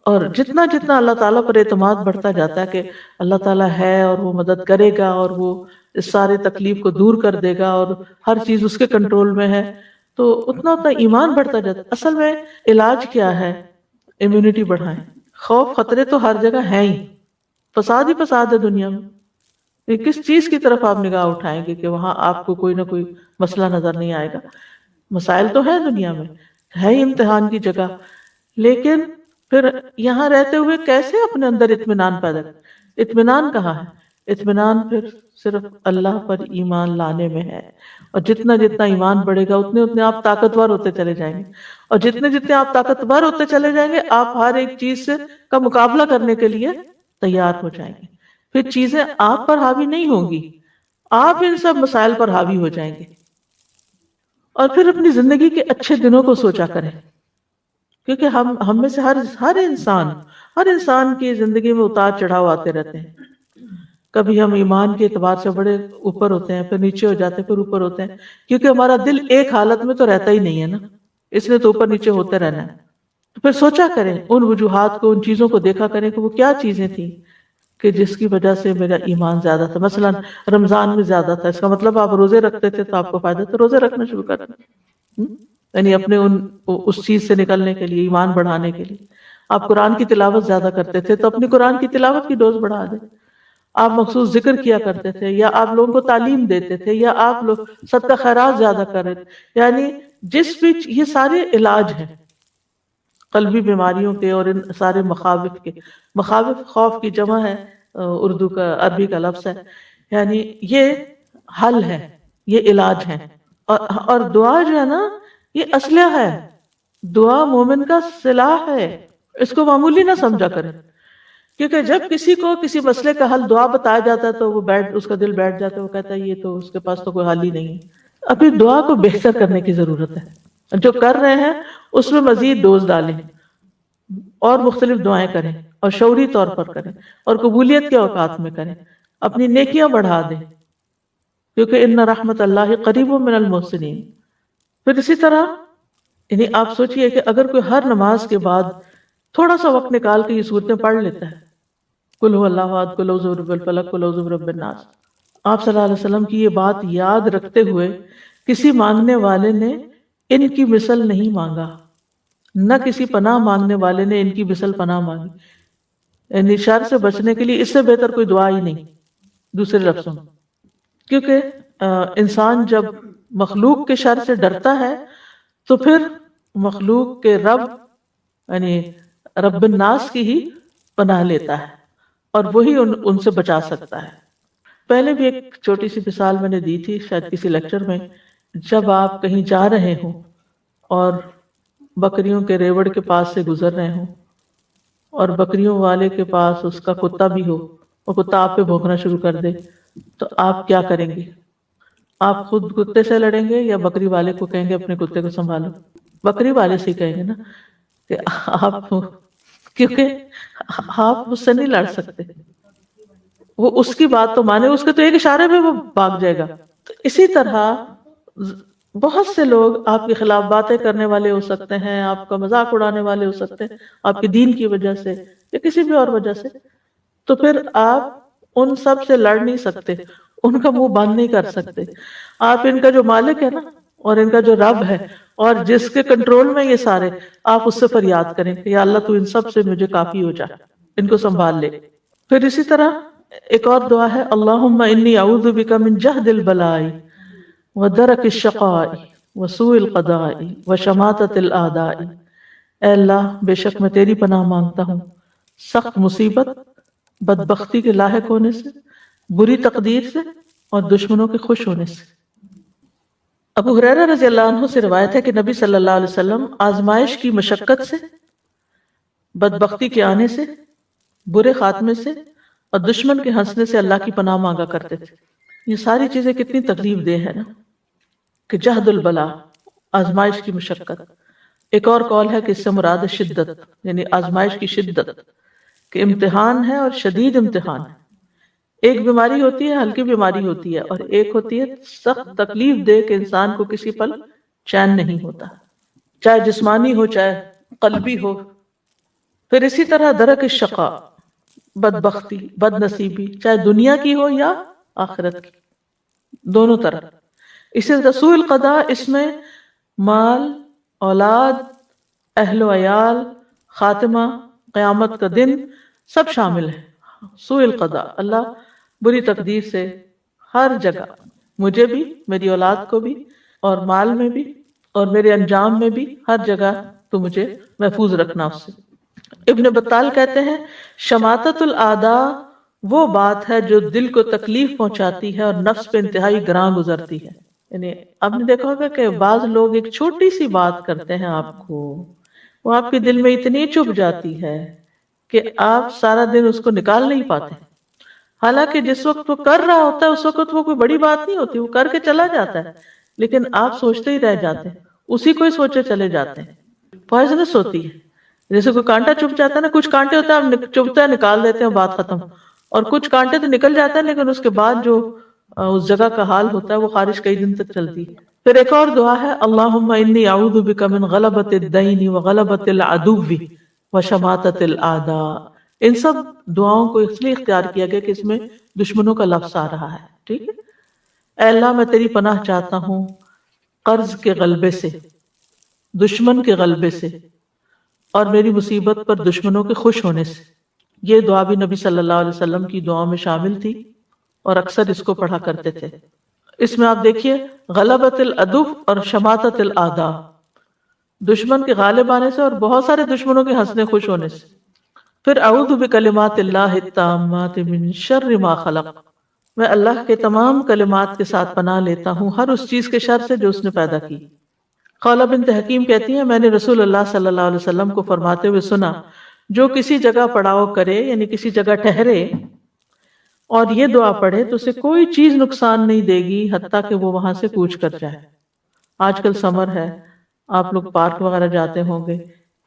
اور جتنا جتنا اللہ تعالیٰ پر اعتماد بڑھتا جاتا ہے کہ اللہ تعالیٰ ہے اور وہ مدد کرے گا اور وہ اس سارے تکلیف کو دور کر دے گا اور ہر چیز اس کے کنٹرول میں ہے، تو اتنا اتنا ایمان بڑھتا جاتا ہے۔ اصل میں علاج کیا ہے؟ امیونٹی بڑھائیں۔ خوف خطرے تو ہر جگہ ہیں ہی، فساد ہی فساد ہے دنیا میں۔ یہ کس چیز کی طرف آپ نگاہ اٹھائیں گے کہ وہاں آپ کو کوئی نہ کوئی مسئلہ نظر نہیں آئے گا؟ مسائل تو ہیں دنیا میں، ہے ہی امتحان کی جگہ، لیکن پھر یہاں رہتے ہوئے کیسے اپنے اندر اطمینان پیدا کریں؟ اطمینان کہاں ہے؟ اطمینان پھر صرف اللہ پر ایمان لانے میں ہے، اور جتنا جتنا ایمان بڑھے گا اتنے اتنے آپ طاقتور ہوتے چلے جائیں گے، اور جتنے جتنے آپ طاقتور ہوتے چلے جائیں گے آپ ہر ایک چیز کا مقابلہ کرنے کے لیے تیار ہو جائیں گے۔ پھر چیزیں آپ پر حاوی نہیں ہوں گی، آپ ان سب مسائل پر حاوی ہو جائیں گے۔ اور پھر اپنی زندگی کے اچھے دنوں کو سوچا کریں، کیونکہ ہم میں سے ہر انسان کی زندگی میں اتار چڑھاؤ آتے رہتے ہیں۔ کبھی ہم ایمان کے اعتبار سے بڑے اوپر ہوتے ہیں، پھر نیچے ہو جاتے ہیں، پھر اوپر ہوتے ہیں، کیونکہ ہمارا دل ایک حالت میں تو رہتا ہی نہیں ہے نا، اس نے تو اوپر نیچے ہوتے رہنا ہے۔ تو پھر سوچا کریں ان وجوہات کو، ان چیزوں کو دیکھا کریں کہ وہ کیا چیزیں تھیں کہ جس کی وجہ سے میرا ایمان زیادہ تھا۔ مثلا رمضان میں زیادہ تھا، اس کا مطلب آپ روزے رکھتے تھے تو آپ کو فائدہ تھا، روزے رکھنا شروع کر دیں، یعنی اپنے اس چیز سے نکلنے کے لیے، ایمان بڑھانے کے لیے۔ آپ قرآن کی تلاوت زیادہ کرتے تھے تو اپنی قرآن کی تلاوت کی ڈوز بڑھا دیں۔ آپ مخصوص ذکر کیا کرتے تھے، یا آپ لوگوں کو تعلیم دیتے تھے، یا آپ لوگ صدقہ خیرات زیادہ کر رہے تھے، یعنی جس بھی یہ سارے علاج ہیں قلبی بیماریوں کے اور ان سارے مخاوف کے۔ مخاوف خوف کی جمع ہے، اردو کا عربی کا لفظ ہے، یعنی یہ حل ہے، یہ علاج ہے۔ اور دعا جو ہے نا یہ اسلحہ ہے، دعا مومن کا سلاح ہے، اس کو معمولی نہ سمجھا کریں، کیونکہ جب کسی کو کسی مسئلے کا حل دعا بتایا جاتا ہے تو وہ اس کا دل بیٹھ جاتا ہے، وہ کہتا ہے یہ تو اس کے پاس تو کوئی حل ہی نہیں ہے۔ ابھی دعا کو بہتر کرنے کی ضرورت ہے، جو کر رہے ہیں اس میں مزید ڈوز ڈالیں اور مختلف دعائیں کریں، اور شعوری طور پر کریں، اور قبولیت کے اوقات میں کریں، اپنی نیکیاں بڑھا دیں، کیونکہ ان رحمت اللہ قریب من المحسنین۔ پھر اسی طرح یعنی آپ سوچئے کہ اگر کوئی ہر نماز کے بعد تھوڑا سا وقت نکال کے یہ صورتیں پڑھ لیتا ہے، قل هو اللہ احد، قل اعوذ برب الفلق، قل اعوذ برب الناس، آپ صلی اللہ علیہ وسلم کی یہ بات یاد رکھتے ہوئے کسی مانگنے والے نے ان کی مثل نہیں مانگا، نہ کسی پناہ مانگنے والے نے ان کی مثل پناہ مانگی، یعنی شر سے بچنے کے لیے اس سے بہتر کوئی دعا ہی نہیں، دوسرے لفظوں میں۔ کیونکہ انسان جب مخلوق کے شر سے ڈرتا ہے تو پھر مخلوق کے رب یعنی رب الناس کی ہی پناہ لیتا ہے، اور وہی ان سے بچا سکتا ہے۔ پہلے بھی ایک چھوٹی سی مثال میں نے دی تھی شاید کسی لیکچر میں، جب آپ کہیں جا رہے ہوں اور بکریوں کے ریوڑ کے پاس سے گزر رہے ہوں، اور بکریوں والے کے پاس اس کا کتا بھی ہو، اور کتا آپ پہ بھونکنا شروع کر دے، تو آپ کیا کریں گے؟ آپ خود کتے سے لڑیں گے یا بکری والے کو کہیں گے اپنے کتے کو سنبھالو؟ بکری والے سے کہیں گے نا کہ آپ، کیونکہ آپ اس سے نہیں لڑ سکتے، وہ اس کی بات تو مانے، اس کے تو ایک اشارے میں وہ بھاگ جائے گا۔ تو اسی طرح بہت سے لوگ آپ کے خلاف باتیں کرنے والے ہو سکتے ہیں، آپ کا مذاق اڑانے والے ہو سکتے ہیں آپ کے دین کی وجہ سے یا کسی بھی اور وجہ سے، تو پھر آپ ان سب سے لڑ نہیں سکتے، ان کا منہ بند نہیں کر سکتے۔ آپ ان کا جو مالک ہے نا، اور ان کا جو رب ہے، اور جس کے کنٹرول میں یہ سارے، آپ اس سے فریاد کریں کہ یا اللہ تو ان سب سے مجھے کافی ہو جا، ان کو سنبھال لے۔ پھر اسی طرح ایک اور دعا ہے، اللہم انی اعوذ بک من جہد البلاء ودرک الشقاء وسوء القضاء وشماتۃ الاعداء۔ اے اللہ بے شک میں تیری پناہ مانگتا ہوں سخت مصیبت، بدبختی کے لاحق ہونے سے، بری تقدیر سے، اور دشمنوں کے خوش ہونے سے۔ ابو ہریرہ رضی اللہ عنہ سے روایت ہے کہ نبی صلی اللہ علیہ وسلم آزمائش کی مشقت سے، بدبختی کے آنے سے، برے خاتمے سے، اور دشمن کے ہنسنے سے اللہ کی پناہ مانگا کرتے تھے۔ یہ ساری چیزیں کتنی تکلیف دہ ہے نا، کہ جہد البلا، آزمائش کی مشقت۔ ایک اور قول ہے کہ اس سے مراد شدت، یعنی آزمائش کی شدت، کہ امتحان ہے اور شدید امتحان ہے۔ ایک بیماری ہوتی ہے، ہلکی بیماری ہوتی ہے، اور ایک ہوتی ہے سخت تکلیف دے کہ انسان کو کسی پل چین نہیں ہوتا، چاہے جسمانی ہو چاہے قلبی ہو۔ پھر اسی طرح درک الشقاء، بدبختی، بد نصیبی، چاہے دنیا کی ہو یا آخرت کی، دونوں طرح۔ اسی طرح سوء القضاء، اس میں مال، اولاد، اہل و عیال، خاتمہ، قیامت کا دن سب شامل ہے۔ سوء القضاء، اللہ بری تقدیر سے ہر جگہ، مجھے بھی، میری اولاد کو بھی، اور مال میں بھی، اور میرے انجام میں بھی، ہر جگہ تو مجھے محفوظ رکھنا اس سے۔ ابن بطال کہتے ہیں شماتت الاعداء وہ بات ہے جو دل کو تکلیف پہنچاتی ہے اور نفس پہ انتہائی گراں گزرتی ہے۔ یعنی آپ نے دیکھا ہوگا کہ بعض لوگ ایک چھوٹی سی بات کرتے ہیں آپ کو، وہ آپ کے دل میں اتنی چبھ جاتی ہے کہ آپ سارا دن اس کو نکال نہیں پاتے، حالانکہ جس وقت وہ کر رہا ہوتا ہے اس وقت وہ کوئی بڑی بات نہیں ہوتی، وہ کر کے چلا جاتا ہے، لیکن آپ سوچتے ہی رہ جاتے ہیں، اسی کو ہی سوچے چلے جاتے ہیں۔ پوائزنس ہوتی ہے، جیسے کوئی کانٹا چبھ جاتا ہے نا، کچھ کانٹے ہوتے ہیں آپ چبھتا ہے نکال دیتے ہیں، بات ختم، اور کچھ کانٹے تو نکل جاتے ہیں لیکن اس کے بعد جو اس جگہ کا حال ہوتا ہے وہ خارش کئی دن تک چلتی ہے۔ پھر ایک اور دعا ہے، اللہم انی اعوذ بک من غلبۃ الدین وغلبۃ العدو وشماتۃ الاعداء۔ ان سب دعاؤں کو اس لیے اختیار کیا گیا کہ اس میں دشمنوں کا لفظ آ رہا ہے، ٹھیک ہے۔ اے اللہ میں تیری پناہ چاہتا ہوں قرض کے غلبے سے، دشمن کے غلبے سے، اور میری مصیبت پر دشمنوں کے خوش ہونے سے۔ یہ دعا بھی نبی صلی اللہ علیہ وسلم کی دعاؤں میں شامل تھی اور اکثر اس کو پڑھا کرتے تھے۔ اس میں آپ دیکھیے غلبۃ العدو اور شماتۃ الاعداء، دشمن کے غالب آنے سے اور بہت سارے دشمنوں کے ہنسنے خوش ہونے سے۔ پھر اعوذ بکلمات اللہ التامات من شر ما خلق، میں اللہ کے تمام کلمات کے ساتھ پناہ لیتا ہوں ہر اس چیز کے شر سے جو اس نے پیدا کی۔ خولہ بنت حکیم کہتی ہیں میں نے رسول اللہ صلی اللہ علیہ وسلم کو فرماتے ہوئے سنا، جو کسی جگہ پڑاؤ کرے یعنی کسی جگہ ٹھہرے اور یہ دعا پڑھے تو اسے کوئی چیز نقصان نہیں دے گی حتیٰ کہ وہ وہاں سے کوچ کر جائے۔ آج کل سمر ہے، آپ لوگ پارک وغیرہ جاتے ہوں گے،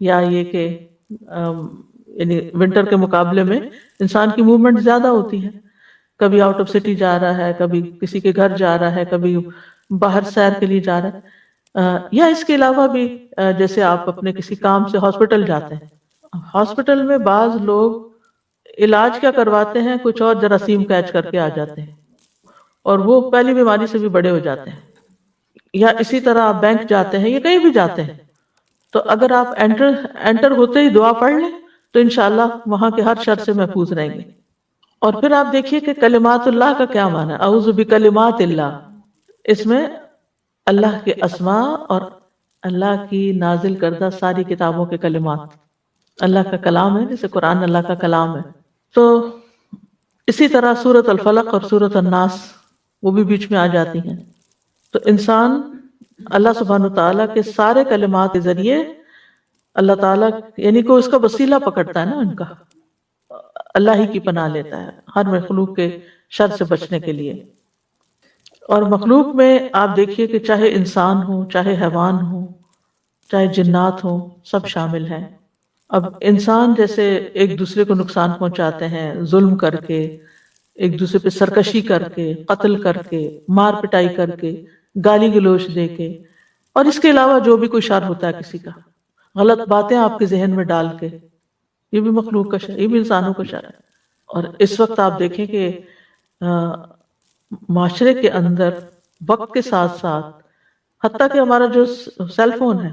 یا یہ کہ یعنی ونٹر کے مقابلے میں انسان کی موومنٹ زیادہ ہوتی ہے، کبھی آؤٹ آف سٹی جا رہا ہے، کبھی کسی کے گھر جا رہا ہے، کبھی باہر سیر کے لیے جا رہا ہے، یا اس کے علاوہ بھی جیسے آپ اپنے کسی کام سے ہاسپٹل جاتے ہیں، ہاسپٹل میں بعض لوگ علاج کیا کرواتے ہیں، کچھ اور جراثیم کیچ کر کے آ جاتے ہیں اور وہ پہلی بیماری سے بھی بڑے ہو جاتے ہیں۔ یا اسی طرح آپ بینک جاتے ہیں یا کہیں بھی جاتے ہیں تو اگر آپ انٹر ہوتے ہی دعا پڑھ لیں تو انشاءاللہ وہاں کے ہر شر سے محفوظ رہیں گے۔ اور پھر آپ دیکھیے کہ کلمات اللہ کا کیا معنی ہے، اعوذ بکلمات اللہ، اس میں اللہ کے اسماء اور اللہ کی نازل کردہ ساری کتابوں کے کلمات، اللہ کا کلام ہے جیسے قرآن اللہ کا کلام ہے۔ تو اسی طرح سورۃ الفلق اور سورۃ الناس وہ بھی بیچ میں آ جاتی ہیں۔ تو انسان اللہ سبحانہ تعالیٰ کے سارے کلمات کے ذریعے اللہ تعالیٰ یعنی کہ اس کا وسیلہ پکڑتا ہے نا، ان کا اللہ ہی کی پناہ لیتا ہے ہر مخلوق کے شر سے بچنے کے لیے۔ اور مخلوق میں آپ دیکھیے کہ چاہے انسان ہو، چاہے حیوان ہو، چاہے جنات ہو، سب شامل ہیں۔ اب انسان جیسے ایک دوسرے کو نقصان پہنچاتے ہیں ظلم کر کے، ایک دوسرے پہ سرکشی کر کے، قتل کر کے، مار پٹائی کر کے، گالی گلوچ دے کے، اور اس کے علاوہ جو بھی کوئی شر ہوتا ہے کسی کا، غلط باتیں آپ کے ذہن میں ڈال کے، یہ بھی مخلوق کا شر، یہ بھی انسانوں کا شر ہے۔ اور اس وقت آپ دیکھیں کہ معاشرے کے اندر وقت کے ساتھ ساتھ حتیٰ کہ ہمارا جو سیل فون ہے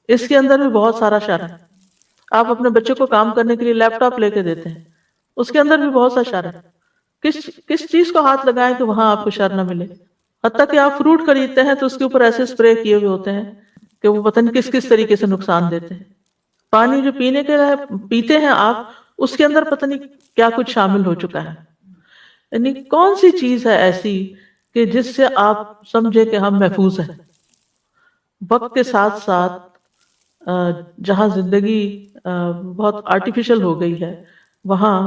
اس کے اندر بھی بہت سارا شر ہے۔ آپ اپنے بچے کو کام کرنے کے لیے لیپ ٹاپ لے کے دیتے ہیں، اس کے اندر بھی بہت سا شر ہے۔ کس چیز کو ہاتھ لگائیں کہ وہاں آپ کو شر نہ ملے۔ حتیٰ کہ آپ فروٹ خریدتے ہیں تو اس کے اوپر ایسے اسپرے کیے ہوئے ہوتے ہیں کہ وہ پتہ نہیں کس طریقے سے نقصان دیتے ہیں۔ پانی جو پینے کے لیے پیتے ہیں آپ، اس کے اندر پتہ نہیں کیا کچھ شامل ہو چکا ہے۔ یعنی کون سی چیز ہے ایسی کہ جس سے آپ سمجھے کہ ہم محفوظ ہیں۔ وقت کے ساتھ ساتھ جہاں زندگی بہت آرٹیفیشل ہو گئی ہے، وہاں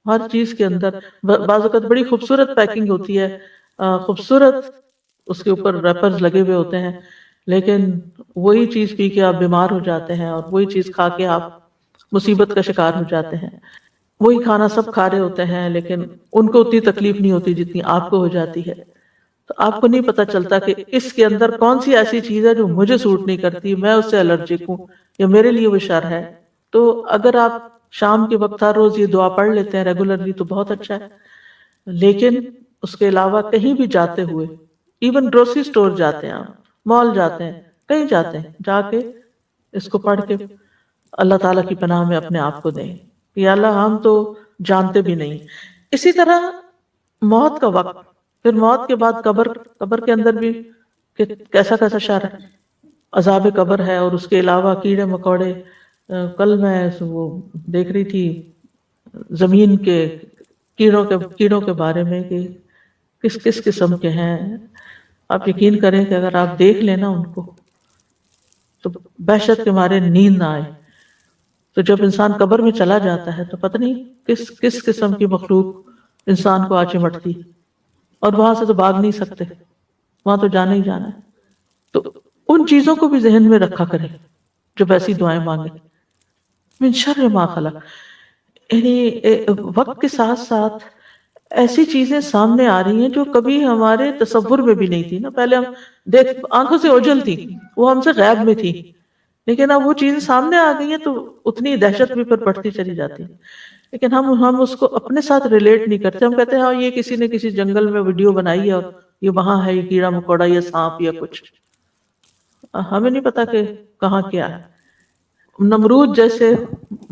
ہر چیز کے اندر بعض اوقات بڑی خوبصورت پیکنگ ہوتی ہے، خوبصورت اس کے اوپر ریپرز لگے ہوئے ہوتے ہیں، لیکن وہی چیز پی کے آپ بیمار ہو جاتے ہیں اور وہی چیز کھا کے آپ مصیبت کا شکار ہو جاتے ہیں۔ وہی کھانا سب کھا رہے ہوتے ہیں لیکن ان کو اتنی تکلیف نہیں ہوتی جتنی آپ کو ہو جاتی ہے۔ تو آپ کو نہیں پتہ چلتا کہ اس کے اندر کون سی ایسی چیز ہے جو مجھے سوٹ نہیں کرتی، میں اس سے الرجک ہوں یا میرے لیے وہ شر ہے۔ تو اگر آپ شام کے وقت ہر روز یہ دعا پڑھ لیتے ہیں ریگولرلی تو بہت اچھا ہے، لیکن اس کے علاوہ کہیں بھی جاتے ہوئے، ایون گروسری سٹور جاتے ہیں، آپ مال جاتے ہیں، کہیں جاتے ہیں، جا کے اس کو پڑھ کے اللہ تعالیٰ کی پناہ میں اپنے آپ کو دیں کہ یا اللہ ہم تو جانتے بھی نہیں۔ اسی طرح موت کا وقت، پھر موت کے بعد قبر کے اندر بھی کیسا شر ہے، عذاب قبر ہے، اور اس کے علاوہ کیڑے مکوڑے۔ کل میں وہ دیکھ رہی تھی زمین کے کیڑوں کے بارے میں کہ کس قسم کے ہیں۔ آپ یقین کریں کہ اگر آپ دیکھ لینا ان کو تو وحشت کے مارے نیند نہ آئے۔ تو جب انسان قبر میں چلا جاتا ہے تو پتہ نہیں کس قسم کی مخلوق انسان کو آ چمٹتی، اور وہاں سے تو بھاگ نہیں سکتے، وہاں تو جانا ہی جانا ہے۔ تو ان چیزوں کو بھی ذہن میں رکھا کریں جب ایسی دعائیں مانگیں۔ من شر ما خلق، وقت کے ساتھ ساتھ ایسی چیزیں سامنے آ رہی ہیں جو کبھی ہمارے تصور میں بھی نہیں تھی نا. پہلے ہم دیکھ آنکھوں سے اوجھل تھی، وہ ہم سے غائب میں تھی، لیکن اب وہ چیزیں سامنے آ گئی ہیں تو اتنی دہشت بھی پھر بڑھتی چلی جاتی ہے. لیکن ہم اس کو اپنے ساتھ ریلیٹ نہیں کرتے. ہم کہتے ہیں ہاں یہ کسی نے کسی جنگل میں ویڈیو بنائی ہے اور یہ وہاں ہے، یہ کیڑا مکوڑا یا سانپ یا کچھ. ہمیں نہیں پتا کہ کہاں کیا ہے. نمرود جیسے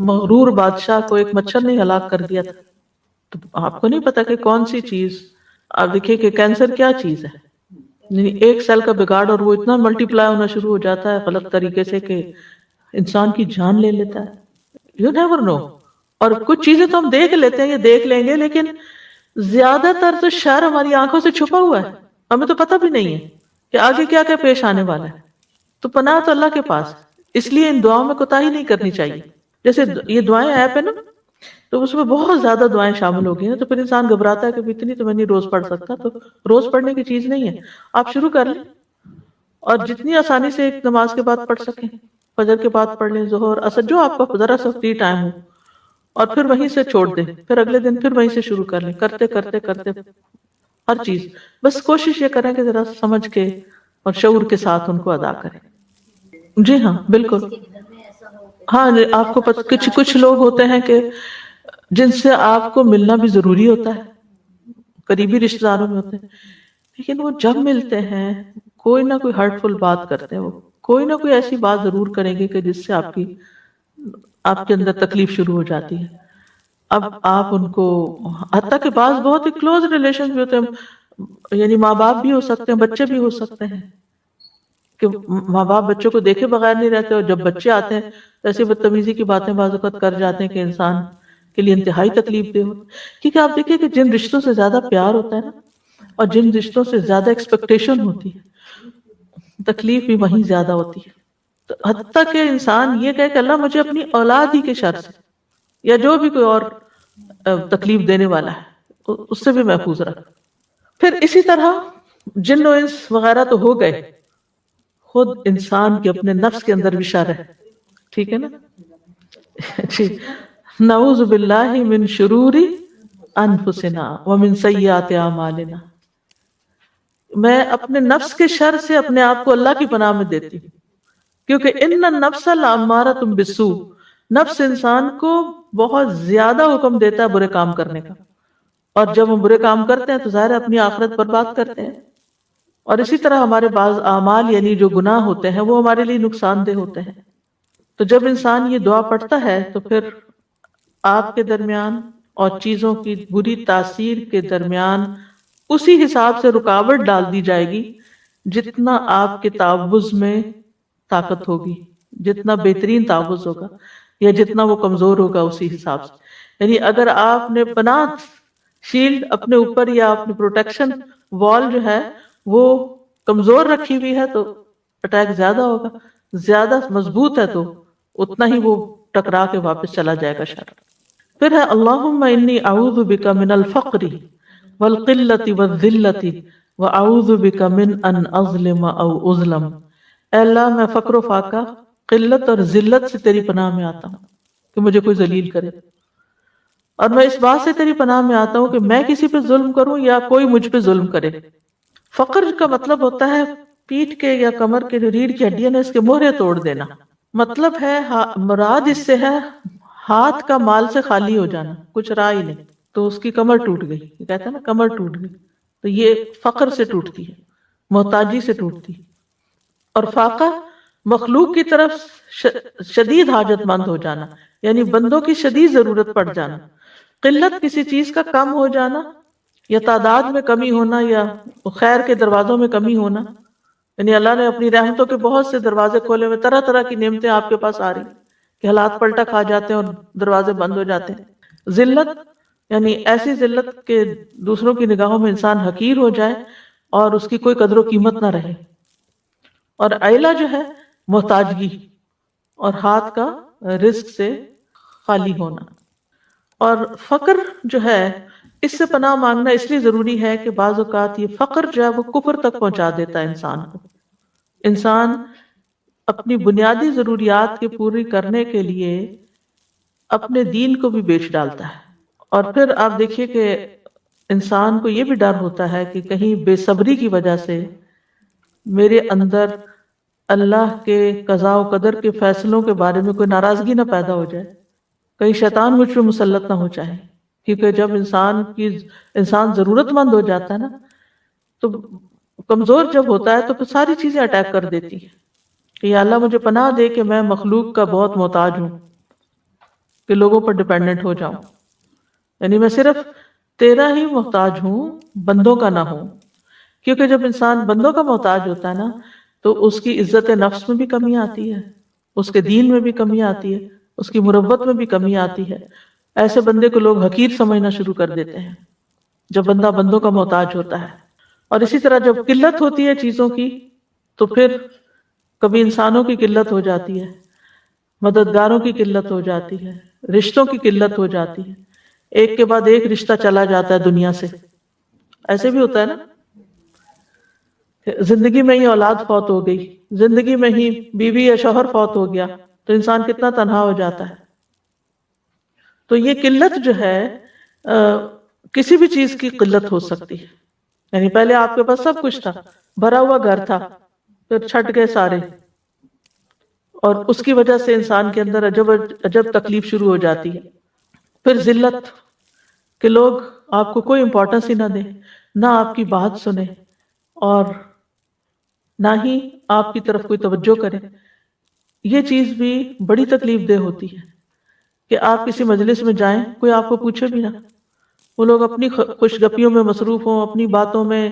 مغرور بادشاہ کو ایک مچھر نے ہلاک کر دیا تھا. تو آپ کو نہیں پتا کہ کون سی چیز. آپ دیکھیے کہ کینسر کیا چیز ہے، یعنی ایک سیل کا بگاڑ اور وہ اتنا ملٹی پلائی ہونا شروع ہو جاتا ہے غلط طریقے سے کہ انسان کی جان لے لیتا ہے. You never know. اور کچھ چیزیں تو ہم دیکھ لیتے ہیں یا دیکھ لیں گے، لیکن زیادہ تر تو شر ہماری آنکھوں سے چھپا ہوا ہے، ہمیں تو پتہ بھی نہیں ہے کہ آگے کیا کیا پیش آنے والا ہے. تو پناہ تو اللہ کے پاس. اس لیے ان دعاؤں میں کوتاہی نہیں کرنی چاہیے. جیسے یہ دعائیں ایپ ہے نا، تو اس میں بہت زیادہ دعائیں شامل ہو گئی ہیں، تو پھر انسان گھبراتا ہے کہ اتنی تو میں نہیں روز پڑھ سکتا. تو روز پڑھنے کی چیز نہیں ہے، آپ شروع کر لیں اور جتنی آسانی سے ایک نماز کے بعد پڑھ سکیں، فجر کے بعد پڑھ لیں، ظہر اثر جو آپ کا ذرا سا فری ٹائم ہو، اور پھر وہیں سے چھوڑ دیں، پھر اگلے دن پھر وہیں سے شروع کر لیں. کرتے کرتے کرتے ہر چیز بس کوشش یہ کریں کہ ذرا سمجھ کے اور شعور کے ساتھ ان کو ادا کریں. جی ہاں بالکل. ہاں آپ کو کچھ لوگ ہوتے ہیں کہ جن سے آپ کو ملنا بھی ضروری ہوتا ہے، قریبی رشتہ داروں میں ہوتے ہیں، لیکن وہ جب ملتے ہیں کوئی نہ کوئی ہرٹ فل بات کرتے ہیں. وہ کوئی نہ کوئی ایسی بات ضرور کریں گے کہ جس سے آپ کے اندر تکلیف شروع ہو جاتی ہے. اب آپ ان کو، حتیٰ کہ بعض بہت ہی کلوز ریلیشن بھی ہوتے ہیں، یعنی ماں باپ بھی ہو سکتے ہیں، بچے بھی ہو سکتے ہیں، کہ ماں باپ بچوں کو دیکھے بغیر نہیں رہتے، اور جب بچے آتے ہیں تو ایسی بدتمیزی کی باتیں بعض اوقات کر جاتے ہیں کہ انسان کے لیے انتہائی تکلیف دہ ہوتا. کیونکہ آپ دیکھیں کہ جن رشتوں سے زیادہ پیار ہوتا ہے نا، اور جن رشتوں سے زیادہ ایکسپیکٹیشن ہوتی ہے، تکلیف بھی وہیں زیادہ ہوتی ہے. تو حتیٰ کہ انسان یہ کہے کہ اللہ مجھے اپنی اولاد ہی کے شر سے یا جو بھی کوئی اور تکلیف دینے والا ہے اس سے بھی محفوظ رکھ. پھر اسی طرح جن و انس وغیرہ تو ہو گئے، خود انسان کے اپنے نفس کے اندر بھی شر ہے. ٹھیک ہے نا جی. نعوذ باللہ من شرور انفسنا ومن سیئات اعمالنا. میں اپنے نفس کے شر سے اپنے آپ کو اللہ کی پناہ میں دیتی ہوں، کیونکہ ان النفس لامارۃ بالسوء، نفس انسان کو بہت زیادہ حکم دیتا ہے برے کام کرنے کا، اور جب ہم برے کام کرتے ہیں تو ظاہر ہے اپنی آخرت برباد کرتے ہیں. اور اسی طرح ہمارے بعض اعمال یعنی جو گناہ ہوتے ہیں وہ ہمارے لیے نقصان دہ ہوتے ہیں. تو جب انسان یہ دعا پڑھتا ہے تو پھر آپ کے درمیان اور چیزوں کی بری تاثیر کے درمیان اسی حساب سے رکاوٹ ڈال دی جائے گی جتنا آپ کے تعوذ میں طاقت ہوگی، جتنا بہترین تعوذ ہوگا یا جتنا وہ کمزور ہوگا اسی حساب سے. یعنی اگر آپ نے پناہ شیلڈ اپنے اوپر یا اپنی پروٹیکشن وال جو ہے وہ کمزور رکھی ہوئی ہے تو اٹیک زیادہ ہوگا، زیادہ مضبوط ہے تو اتنا ہی وہ ٹکرا کے واپس چلا جائے گا شر. پھر ہے اللہم انی اعوذ بک من الفقر والقلۃ والذلۃ واعوذ بک من ان اظلم او اظلم. اے اللہ میں فقر و فاقہ، قلت اور ذلت سے تیری پناہ میں آتا ہوں کہ مجھے کوئی ذلیل کرے، اور میں اس بات سے تیری پناہ میں آتا ہوں کہ میں کسی پہ ظلم کروں یا کوئی مجھ پہ ظلم کرے. فقر کا مطلب ہوتا ہے پیٹھ کے یا کمر کے جو ریڑھ کی ہڈیاں نے اس کے مہرے توڑ دینا. مطلب ہے مراد اس سے ہے ہاتھ کا مال سے خالی ہو جانا، کچھ رہا ہی نہیں، تو اس کی کمر ٹوٹ گئی. یہ کہتا ہے نا کمر ٹوٹ گئی، تو یہ فقر سے ٹوٹتی ہے، محتاجی سے ٹوٹتی ہے. اور فاقہ مخلوق کی طرف شدید حاجت مند ہو جانا، یعنی بندوں کی شدید ضرورت پڑ جانا. قلت کسی چیز کا کم ہو جانا یا تعداد میں کمی ہونا یا خیر کے دروازوں میں کمی ہونا، یعنی اللہ نے اپنی رحمتوں کے بہت سے دروازے کھولے ہوئے، طرح طرح کی نعمتیں آپ کے پاس آ رہی کہ حالات پلٹا کھا جاتے ہیں اور دروازے بند ہو جاتے ہیں. ذلت یعنی ایسی ذلت کہ دوسروں کی نگاہوں میں انسان حقیر ہو جائے اور اس کی کوئی قدر و قیمت نہ رہے. اور عیلہ جو ہے محتاجگی اور ہاتھ کا رزق سے خالی ہونا. اور فقر جو ہے اس سے پناہ مانگنا اس لیے ضروری ہے کہ بعض اوقات یہ فقر جو ہے وہ کفر تک پہنچا دیتا ہے انسان کو. انسان اپنی بنیادی ضروریات کے پوری کرنے کے لیے اپنے دین کو بھی بیچ ڈالتا ہے۔ اور پھر آپ دیکھیے کہ انسان کو یہ بھی ڈر ہوتا ہے کہ کہیں بے صبری کی وجہ سے میرے اندر اللہ کے قضاء و قدر کے فیصلوں کے بارے میں کوئی ناراضگی نہ پیدا ہو جائے، کہیں شیطان مجھ پہ مسلط نہ ہو جائے۔ کیونکہ جب انسان ضرورت مند ہو جاتا ہے نا، تو کمزور جب ہوتا ہے تو پھر ساری چیزیں اٹیک کر دیتی ہیں کہ یا اللہ مجھے پناہ دے کہ میں مخلوق کا بہت محتاج ہوں، کہ لوگوں پر ڈیپینڈنٹ ہو جاؤں، یعنی میں صرف تیرا ہی محتاج ہوں، بندوں کا نہ ہوں۔ کیونکہ جب انسان بندوں کا محتاج ہوتا ہے نا تو اس کی عزت نفس میں بھی کمی آتی ہے، اس کے دین میں بھی کمی آتی ہے، اس کی مروت میں بھی کمی آتی ہے۔ ایسے بندے کو لوگ حقیر سمجھنا شروع کر دیتے ہیں جب بندہ بندوں کا محتاج ہوتا ہے۔ اور اسی طرح جب قلت ہوتی ہے چیزوں کی تو پھر کبھی انسانوں کی قلت ہو جاتی ہے، مددگاروں کی قلت ہو جاتی ہے، رشتوں کی قلت ہو جاتی ہے، ایک کے بعد ایک رشتہ چلا جاتا ہے دنیا سے۔ ایسے بھی ہوتا ہے نا، زندگی میں ہی اولاد فوت ہو گئی، زندگی میں ہی بیوی یا شوہر فوت ہو گیا تو انسان کتنا تنہا ہو جاتا ہے۔ تو یہ قلت جو ہے کسی بھی چیز کی قلت ہو سکتی ہے، یعنی پہلے آپ کے پاس سب کچھ تھا، بھرا ہوا گھر تھا، پھر چھٹ گئے سارے، اور اس کی وجہ سے انسان کے اندر عجب تکلیف شروع ہو جاتی ہے۔ پھر ذلت، کہ لوگ آپ کو کوئی امپورٹنس ہی نہ دیں، نہ آپ کی بات سنیں، اور نہ ہی آپ کی طرف کوئی توجہ کریں۔ یہ چیز بھی بڑی تکلیف دہ ہوتی ہے کہ آپ کسی مجلس میں جائیں، کوئی آپ کو پوچھے بھی نہ، وہ لوگ اپنی خوش گپیوں میں مصروف ہوں، اپنی باتوں میں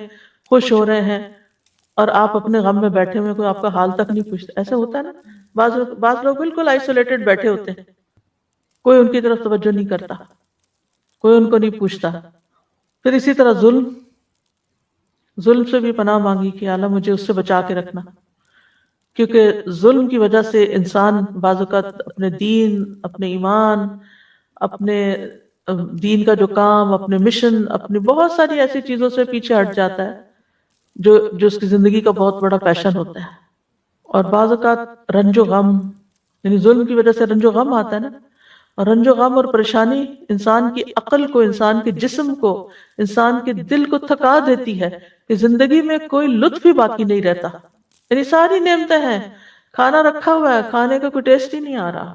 خوش ہو رہے ہیں، اور آپ اپنے غم میں بیٹھے ہوئے، کوئی آپ کا حال تک نہیں پوچھتا۔ ایسا ہوتا ہے نا، بعض لوگ بالکل آئسولیٹڈ بیٹھے ہوتے ہیں، کوئی ان کی طرف توجہ نہیں کرتا، کوئی ان کو نہیں پوچھتا۔ پھر اسی طرح ظلم سے بھی پناہ مانگی کہ اللہ مجھے اس سے بچا کے رکھنا، کیونکہ ظلم کی وجہ سے انسان بعض اوقات اپنے دین، اپنے ایمان، اپنے دین کا جو کام، اپنے مشن، اپنی بہت ساری ایسی چیزوں سے پیچھے ہٹ جاتا ہے جو اس کی زندگی کا بہت بڑا پیشن ہوتا ہے۔ اور بعض اوقات رنج و غم، یعنی ظلم کی وجہ سے رنج و غم آتا ہے نا، اور رنج و غم اور پریشانی انسان کی عقل کو، انسان کے جسم کو، انسان کے دل کو تھکا دیتی ہے کہ زندگی میں کوئی لطف ہی باقی نہیں رہتا۔ یعنی ساری نعمتیں ہیں، کھانا رکھا ہوا ہے، کھانے کا کوئی ٹیسٹ ہی نہیں آ رہا،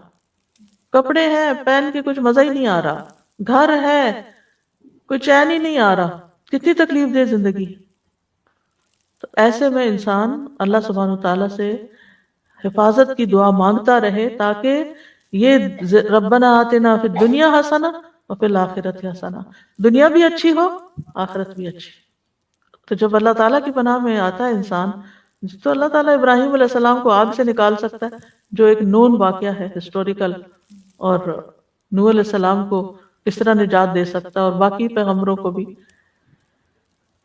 کپڑے ہیں پہن کے کچھ مزہ ہی نہیں آ رہا، گھر ہے کوئی چین ہی نہیں آ رہا، کتنی تکلیف دہ زندگی۔ تو ایسے میں انسان اللہ سبحانہ وتعالیٰ سے حفاظت کی دعا مانگتا رہے تاکہ یہ ربنا آتنا فی الدنیا حسنہ وفی الآخرۃ حسنہ، دنیا بھی اچھی ہو، آخرت بھی اچھی۔ تو جب اللہ تعالیٰ کی پناہ میں آتا ہے انسان، تو اللہ تعالیٰ ابراہیم علیہ السلام کو آگ سے نکال سکتا ہے، جو ایک نون واقعہ ہے ہسٹوریکل، اور نوح علیہ السلام کو اس طرح نجات دے سکتا ہے، اور باقی پیغمبروں کو بھی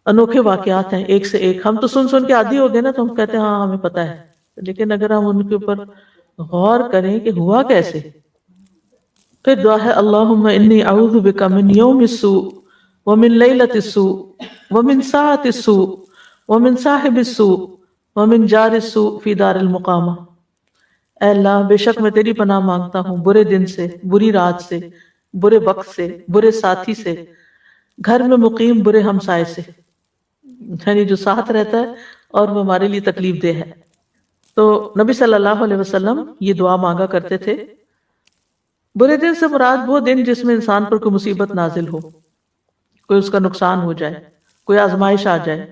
انوکھے واقعات ہیں ایک سے ایک۔ ہم تو سن کے عادی ہو گئے نا، تو ہم کہتے ہیں ہاں ہمیں پتہ ہے، لیکن اگر ہم ان کے اوپر غور کریں کہ ہوا کیسے۔ پھر دعا ہے اللہم انی اعوذ بک من یوم السوء ومن لیلۃ السوء ومن ساعۃ السوء ومن صاحب السوء ومن جار السوء فی دار المقامہ۔ اے اللہ، بے شک میں تیری پناہ مانگتا ہوں برے دن سے، بری رات سے، برے وقت سے، برے ساتھی سے، گھر میں مقیم برے ہمسائے سے، یعنی جو ساتھ رہتا ہے اور وہ ہمارے لیے تکلیف دہ ہے۔ تو نبی صلی اللہ علیہ وسلم یہ دعا مانگا کرتے تھے۔ برے دن سے مراد وہ دن جس میں انسان پر کوئی مصیبت نازل ہو، کوئی اس کا نقصان ہو جائے، کوئی آزمائش آ جائے،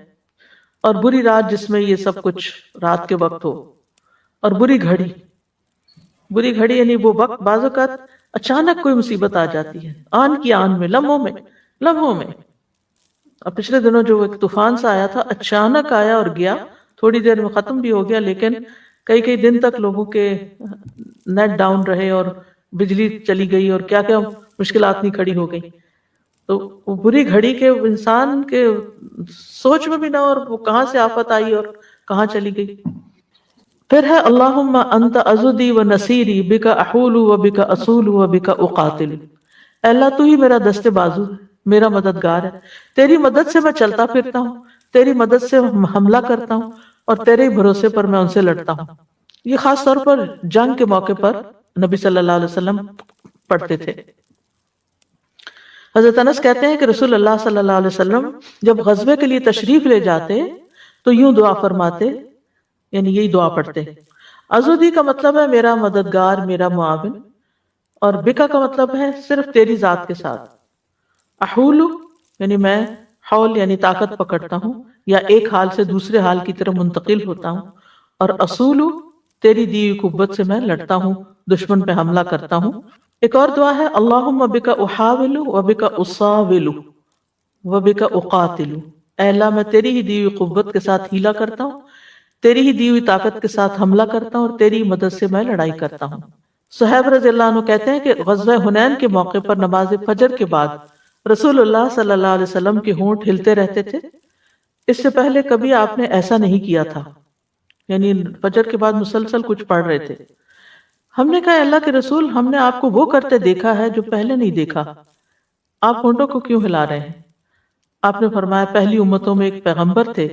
اور بری رات جس میں یہ سب کچھ رات کے وقت ہو، اور بری گھڑی یعنی وہ وقت بعض اوقات اچانک کوئی مصیبت آ جاتی ہے، آن کی آن میں، لمحوں میں۔ اب پچھلے دنوں جو ایک طوفان سا آیا تھا، اچانک آیا اور گیا، تھوڑی دیر میں ختم بھی ہو گیا، لیکن کئی دن تک لوگوں کے نیٹ ڈاؤن رہے، اور بجلی چلی گئی، اور کیا مشکلات نہیں کھڑی ہو گئی۔ تو وہ بری گھڑی کے انسان کے سوچ میں بھی نہ، اور وہ کہاں سے آفت آئی اور کہاں چلی گئی۔ پھر ہے اللہم انت عضدی و نصیری بک احول و بک اصول و بک اقاتل۔ اے اللہ تو ہی میرا دست بازو ہے، میرا مددگار ہے، تیری مدد سے میں چلتا پھرتا ہوں، تیری مدد سے حملہ کرتا ہوں، اور تیرے بھروسے پر میں ان سے لڑتا ہوں۔ یہ خاص طور پر جنگ کے موقع پر نبی صلی اللہ علیہ وسلم پڑھتے تھے۔ حضرت انس کہتے ہیں کہ رسول اللہ صلی اللہ علیہ وسلم جب غزوے کے لیے تشریف لے جاتے تو یوں دعا فرماتے، یعنی یہی دعا پڑھتے، عضدی کا مطلب ہے میرا مددگار، میرا معاون، اور بکا کا مطلب ہے صرف تیری ذات کے ساتھ، احول یعنی میں حول یعنی طاقت پکڑتا ہوں یا ایک حال سے دوسرے حال کی طرف منتقل ہوتا ہوں، اور اصول تیری دی ہوئی قوت سے میں لڑتا ہوں، دشمن پہ حملہ کرتا ہوں۔ ایک اور دعا ہے اللہم بک احاول و بک اصاول و بک اقاتل، اے اللہ میں تیری ہی دی ہوئی قوت کے ساتھ ہیلا کرتا ہوں، تیری ہی دی ہوئی طاقت کے ساتھ حملہ کرتا ہوں، اور تیری مدد سے میں لڑائی کرتا ہوں۔ صہیب رضی اللہ عنہ کہتے ہیں کہ غزوہ حنین کے موقع پر نماز فجر کے بعد رسول اللہ صلی اللہ علیہ وسلم کے ہونٹ ہلتے رہتے تھے، اس سے پہلے کبھی آپ نے ایسا نہیں کیا تھا، یعنی فجر کے بعد مسلسل کچھ پڑھ رہے تھے۔ ہم نے کہا اللہ کے رسول، ہم نے آپ کو وہ کرتے دیکھا ہے جو پہلے نہیں دیکھا، آپ ہونٹوں کو کیوں ہلا رہے ہیں؟ آپ نے فرمایا پہلی امتوں میں ایک پیغمبر تھے،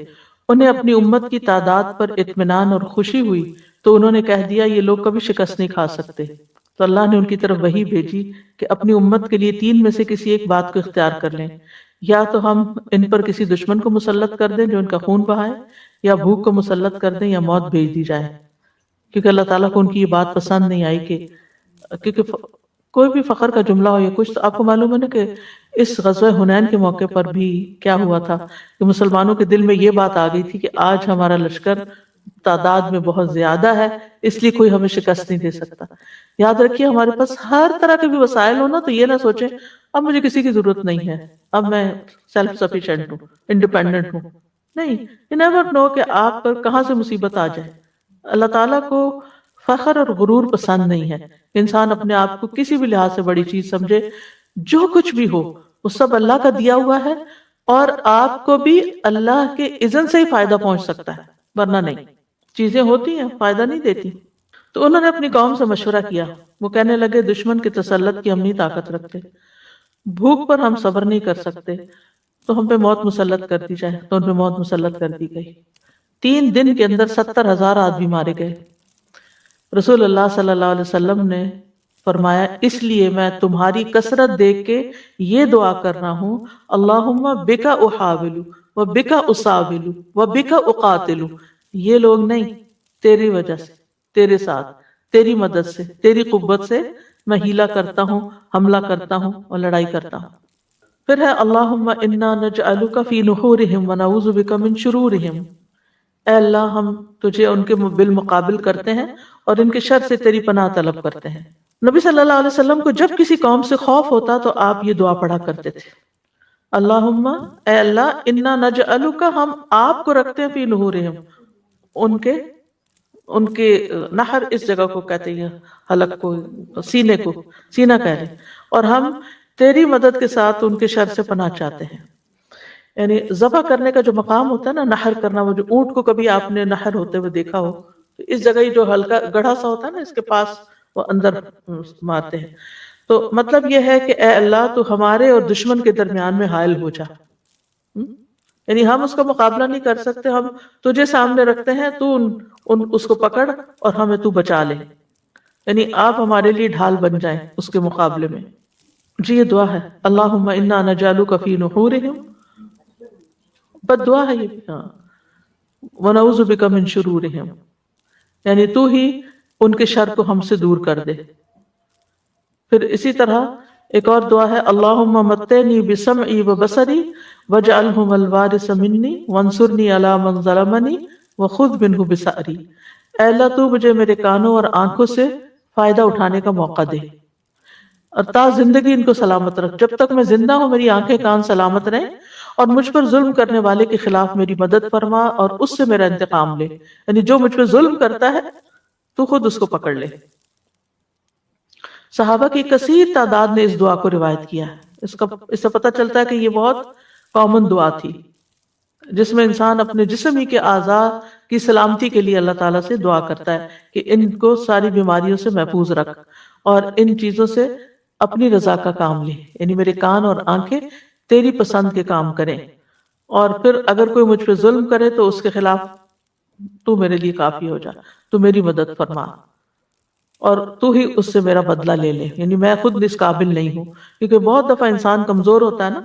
انہیں اپنی امت کی تعداد پر اطمینان اور خوشی ہوئی تو انہوں نے کہہ دیا یہ لوگ کبھی شکست نہیں کھا سکتے، تو اللہ نے ان کی طرف وحی بھیجی کہ اپنی امت کے لیے 3 میں سے کسی ایک بات کو اختیار کر لیں، یا تو ہم ان پر کسی دشمن کو مسلط کر دیں جو ان کا خون بہائے، یا بھوک کو مسلط کر دیں، یا موت بھیج دی جائے، کیونکہ اللہ تعالیٰ کو ان کی یہ بات پسند نہیں آئی کہ کیونکہ کوئی بھی فخر کا جملہ ہو یا کچھ، تو آپ کو معلوم ہے نا کہ اس غزوہ حنین کے موقع پر بھی کیا ہوا تھا کہ مسلمانوں کے دل میں یہ بات آ گئی تھی کہ آج ہمارا لشکر تعداد میں بہت زیادہ ہے، اس لیے کوئی ہمیں شکست نہیں دے سکتا۔ یاد رکھیے ہمارے پاس ہر طرح کے بھی وسائل ہو نا، تو یہ نہ سوچیں اب مجھے کسی کی ضرورت نہیں ہے، اب میں سیلف سفیشینٹ ہوں، انڈیپینڈنٹ ہوں، نہیں، you never know کہ آپ پر کہاں سے مصیبت آ جائے۔ اللہ تعالیٰ کو فخر اور غرور پسند نہیں ہے، انسان اپنے آپ کو کسی بھی لحاظ سے بڑی چیز سمجھے، جو کچھ بھی ہو وہ سب اللہ کا دیا ہوا ہے، اور آپ کو بھی اللہ کے اذن سے ہی فائدہ پہنچ سکتا ہے، ورنہ نہیں۔ چیزیں ہوتی ہیں فائدہ نہیں دیتی۔ تو انہوں نے اپنی قوم سے مشورہ کیا، وہ کہنے لگے دشمن کے تسلط کی ہم نہیں طاقت رکھتے، بھوک پر ہم صبر نہیں کر سکتے، تو ہم پہ موت مسلط کر دی جائے، تو ان پہ موت مسلط کر دی گئی۔ 3 دن کے اندر 70,000 آدمی مارے گئے۔ رسول اللہ صلی اللہ علیہ وسلم نے فرمایا اس لیے میں تمہاری کثرت دیکھ کے یہ دعا کر رہا ہوں، اللہم بکا احاول و بکا اصاول و بکا اقاتل، یہ لوگ نہیں، تیری وجہ سے، تیرے ساتھ، تیری مدد سے، تیری قوت سے میں ہیلا کرتا ہوں، حملہ کرتا ہوں اور لڑائی کرتا ہوں۔ پھر ہے اللہم انا نجعلک فی نحورہم ونعوذ بک من شرورہم، اے اللہ ہم تجھے ان کے بالمقابل کرتے ہیں اور ان کے شر سے تیری پناہ طلب کرتے ہیں۔ نبی صلی اللہ علیہ وسلم کو جب کسی قوم سے خوف ہوتا تو آپ یہ دعا پڑھا کرتے تھے، اللہم اے اللہ انا نجعلک، ہم آپ کو رکھتے ہیں فی نحورہم، ان کے نحر اس جگہ کو کہتے ہیں حلق کو، سینے کو، سینہ کہہ رہے، اور ہم تیری مدد کے ساتھ ان کے شر سے پناہ چاہتے ہیں۔ یعنی ذبح کرنے کا جو مقام ہوتا ہے نا، نحر کرنا، وہ جو اونٹ کو کبھی آپ نے نحر ہوتے ہوئے دیکھا ہو، تو اس جگہ ہی جو ہلکا گڑھا سا ہوتا ہے نا، اس کے پاس وہ اندر مارتے ہیں۔ تو مطلب یہ ہے کہ اے اللہ تو ہمارے اور دشمن کے درمیان میں حائل ہو جا، یعنی ہم اس کا مقابلہ نہیں کر سکتے، ہم تجھے سامنے رکھتے ہیں، تو اس کو پکڑ اور ہمیں تو بچا لے، یعنی آپ ہمارے لیے ڈھال بن جائیں اس کے مقابلے میں۔ جی یہ دعا ہے اللہم انا نجعلک فی نحورہم، بد دعا ہے یہ بھی، ہاں، ونعوذ بک من شرورہم، یعنی تو ہی ان کے شر کو ہم سے دور کر دے۔ پھر اسی طرح ایک اور دعا ہے اللہم متعنی بسمعی وبصری واجعلہم الوارث منی وانصرنی علی من ظلمنی وخذ منہ بثأری، اے اللہ تو مجھے میرے کانوں اور آنکھوں سے فائدہ اٹھانے کا موقع دے، اور تا زندگی ان کو سلامت رکھ، جب تک میں زندہ ہوں میری آنکھیں کان سلامت رہیں، اور مجھ پر ظلم کرنے والے کے خلاف میری مدد فرما اور اس سے میرا انتقام لے، یعنی جو مجھ پر ظلم کرتا ہے تو خود اس کو پکڑ لے۔ صحابہ کی کثیر تعداد نے اس دعا کو روایت کیا ہے، اس سے پتہ چلتا ہے کہ یہ بہت کامن دعا تھی، جس میں انسان اپنے جسم ہی کے اعضاء کی سلامتی کے لیے اللہ تعالیٰ سے دعا کرتا ہے کہ ان کو ساری بیماریوں سے محفوظ رکھ اور ان چیزوں سے اپنی رضا کا کام لے، یعنی میرے کان اور آنکھیں تیری پسند کے کام کریں، اور پھر اگر کوئی مجھ پہ ظلم کرے تو اس کے خلاف تو میرے لیے کافی ہو جا، تو میری مدد فرما۔ اور تو ہی اس سے میرا بدلہ لے لے، یعنی میں خود اس قابل نہیں ہوں، کیونکہ بہت دفعہ انسان کمزور ہوتا ہے نا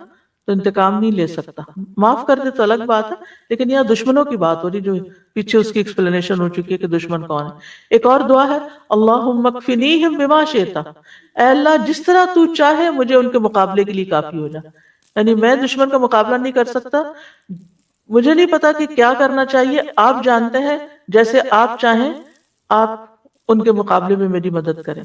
تو انتقام نہیں لے سکتا، معاف کر دے تو الگ بات ہے، لیکن یہاں دشمنوں کی بات ہو رہی، جو پیچھے اس کی ایکسپلینیشن ہو چکی ہے کہ دشمن کون ہے۔ ایک اور دعا ہے اللہم اکفنیہم بما شئت، اے اللہ جس طرح تو چاہے مجھے ان کے مقابلے کے لیے کافی ہو جا، یعنی میں دشمن کا مقابلہ نہیں کر سکتا، مجھے نہیں پتا کہ کیا کرنا چاہیے، آپ جانتے ہیں، جیسے آپ چاہیں آپ ان کے مقابلے میں میری مدد کریں۔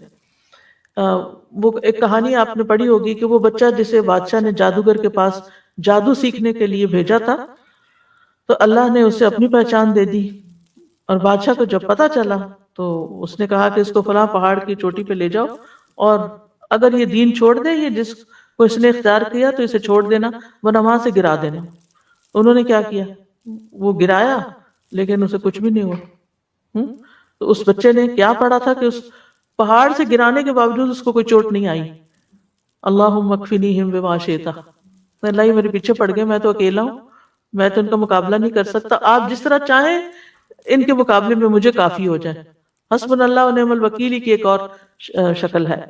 وہ ایک کہانی آپ نے پڑھی ہوگی کہ وہ بچہ جسے بادشاہ نے جادوگر کے پاس جادو سیکھنے کے لیے بھیجا تھا، تو اللہ نے اسے اپنی پہچان دے دی، اور بادشاہ کو جب پتا چلا تو اس نے کہا کہ اس کو فلاں پہاڑ کی چوٹی پہ لے جاؤ، اور اگر یہ دین چھوڑ دے، یہ جس کو اس نے اختیار کیا تو اسے چھوڑ دینا، ورنہ وہاں سے گرا دینا۔ انہوں نے کیا کیا، وہ گرایا لیکن اسے کچھ بھی نہیں ہوا۔ تو اس بچے نے کیا پڑھا تھا کہ اس پہاڑ سے گرانے کے باوجود اس کو کوئی چوٹ نہیں آئی۔ اللہم اکفنیہم بما شئت، اللہ یہ میرے پیچھے پڑ گئے، میں تو اکیلا ہوں، میں تو ان کا مقابلہ نہیں کر سکتا، آپ جس طرح چاہیں ان کے مقابلے میں مجھے کافی ہو جائے۔ حسبنا اللہ و نعم الوکیل کی ایک اور شکل ہے۔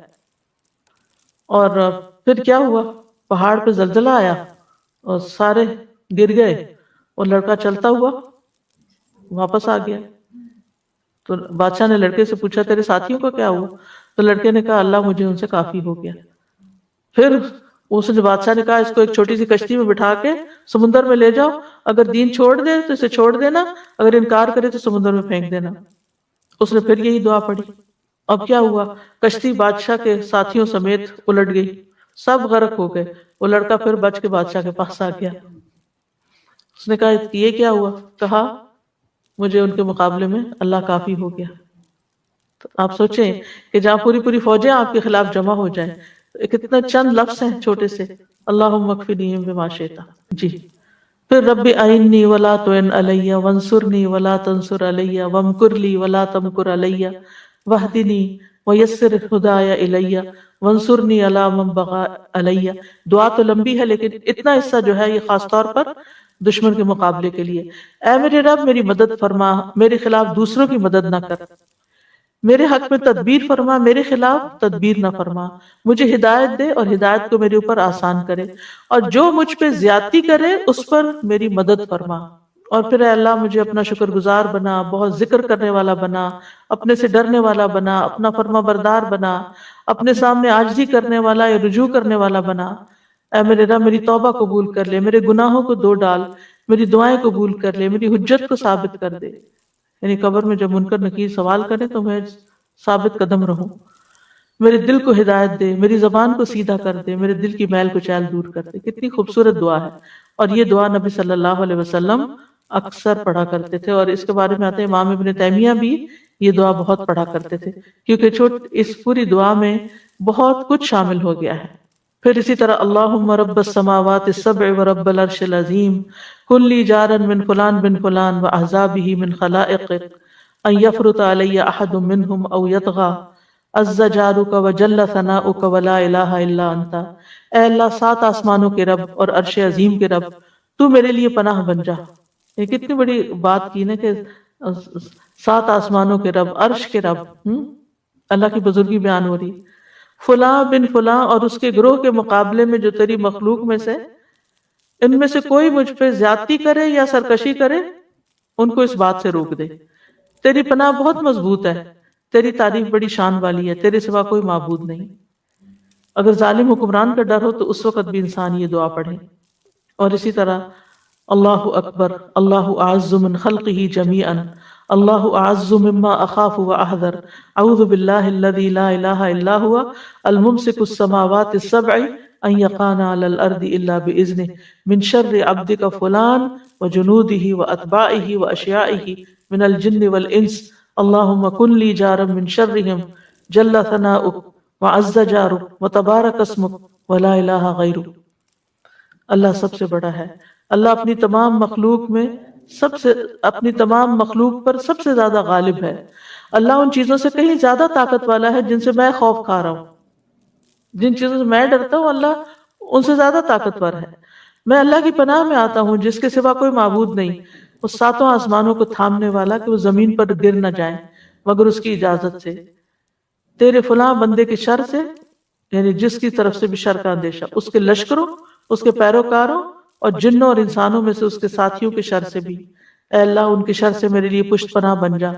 اور پھر کیا ہوا، پہاڑ پہ زلزلہ آیا اور سارے گر گئے، اور لڑکا چلتا ہوا واپس آ گیا۔ تو بادشاہ نے لڑکے سے پوچھا تیرے ساتھیوں کو کیا ہوا، تو لڑکے نے کہا اللہ مجھے ان سے کافی ہو گیا۔ پھر اس نے بادشاہ نے کہا اس کو ایک چھوٹی سی کشتی میں بٹھا کے سمندر میں لے جاؤ، اگر دین چھوڑ دے تو اسے چھوڑ دینا، اگر انکار کرے تو سمندر میں پھینک دینا۔ اس نے پھر یہی دعا پڑھی۔ اب کیا ہوا، کشتی بادشاہ کے ساتھیوں سمیت الٹ گئی، سب غرق ہو گئے، وہ لڑکا پھر بچ کے بادشاہ کے پاس آ گیا۔ اس نے کہا یہ کیا ہوا، کہا مجھے ان کے مقابلے میں اللہ کافی ہو گیا۔ تو آپ سوچیں کہ جہاں پوری پوری فوجیں آپ کے خلاف جمع ہو جائیں، کتنے چند لفظ ہیں چھوٹے سے، اللہم اکفنیہم بما شئت۔ جی پھر رب اعنی ولا تعن علی وانصرنی ولا تنصر علی وامکر لی ولا تمکر علی واہدنی ویسر ہدای الی وانصرنی علی من بغی علی۔ دعا تو لمبی ہے لیکن اتنا حصہ جو ہے یہ خاص طور پر دشمن کے مقابلے کے لیے۔ اے میرے رب میری مدد فرما، میرے خلاف دوسروں کی مدد نہ کر، میرے حق میں تدبیر فرما، میرے خلاف تدبیر نہ فرما، مجھے ہدایت دے اور ہدایت کو میرے اوپر آسان کرے، اور جو مجھ پہ زیادتی کرے اس پر میری مدد فرما۔ اور پھر اے اللہ مجھے اپنا شکر گزار بنا، بہت ذکر کرنے والا بنا، اپنے سے ڈرنے والا بنا، اپنا فرما بردار بنا، اپنے سامنے عاجزی کرنے والا یا رجوع کرنے والا بنا۔ اے میرے رب میری توبہ قبول کر لے، میرے گناہوں کو دھو ڈال، میری دعائیں قبول کر لے، میری حجت کو ثابت کر دے، یعنی قبر میں جب منکر نکیر سوال کرے تو میں ثابت قدم رہوں۔ میرے دل کو ہدایت دے، میری زبان کو سیدھا کر دے، میرے دل کی میل کو چیل دور کر دے۔ کتنی خوبصورت دعا ہے، اور یہ دعا نبی صلی اللہ علیہ وسلم اکثر پڑھا کرتے تھے، اور اس کے بارے میں آتے ہیں امام ابن تیمیہ بھی یہ دعا بہت پڑھا کرتے تھے، کیونکہ اس پوری دعا میں بہت کچھ شامل ہو گیا ہے۔ پھر اسی طرح اللہم رب السماوات السبع ورب العرش العظیم کن لی جارا من فلان بن فلان واحزابہ من خلائقک ان یفرط علی احد منہم او یطغى عز جارک وجل ثناؤک ولا الہ الا انت۔ اے اللہ 7 آسمانوں کے رب اور عرش عظیم کے رب، تو میرے لیے پناہ بن جا۔ یہ کتنی بڑی بات کی نا کہ 7 آسمانوں کے رب، عرش کے رب، اللہ کی بزرگی بیان ہو رہی۔ فلاں بن فلاں اور اس کے گروہ کے مقابلے میں جو تیری مخلوق میں سے ان میں سے کوئی مجھ پہ زیادتی کرے یا سرکشی کرے، ان کو اس بات سے روک دے۔ تیری پناہ بہت مضبوط ہے، تیری تعریف بڑی شان والی ہے، تیرے سوا کوئی معبود نہیں۔ اگر ظالم حکمران کا ڈر ہو تو اس وقت بھی انسان یہ دعا پڑھے۔ اور اسی طرح اللہ اکبر، اللہ اعز من خلقہ جمیعا، اللہ اعز مما اخاف واحذر، اعوذ باللہ الذی لا الہ الا هو الممسک السماوات السبع ان یقعن علی الارض الا باذنہ من شر عبدک فلان وجنودہ واتباعہ واشیاعہ من الجن والانس، اللہم کن لی جارا من شرہم جل ثناؤک وعز جارک وتبارک اسمک ولا الہ غیرک۔ اللہ سب سے بڑا ہے، اللہ اپنی تمام مخلوق پر سب سے زیادہ غالب ہے، اللہ ان چیزوں سے کہیں زیادہ طاقت والا ہے جن سے میں خوف کھا رہا ہوں، جن چیزوں سے میں ڈرتا ہوں اللہ ان سے زیادہ طاقتور ہے۔ میں اللہ کی پناہ میں آتا ہوں جس کے سوا کوئی معبود نہیں، اس 7 آسمانوں کو تھامنے والا کہ وہ زمین پر گر نہ جائیں مگر اس کی اجازت سے، تیرے فلاں بندے کے شر سے، یعنی جس کی طرف سے بھی شر کا اندیشہ، اس کے لشکروں، اس کے پیروکاروں اور جنوں اور انسانوں میں سے اس کے ساتھیوں کے شر سے بھی، اے اللہ ان کے شر سے میرے لیے پشت پناہ بن جا۔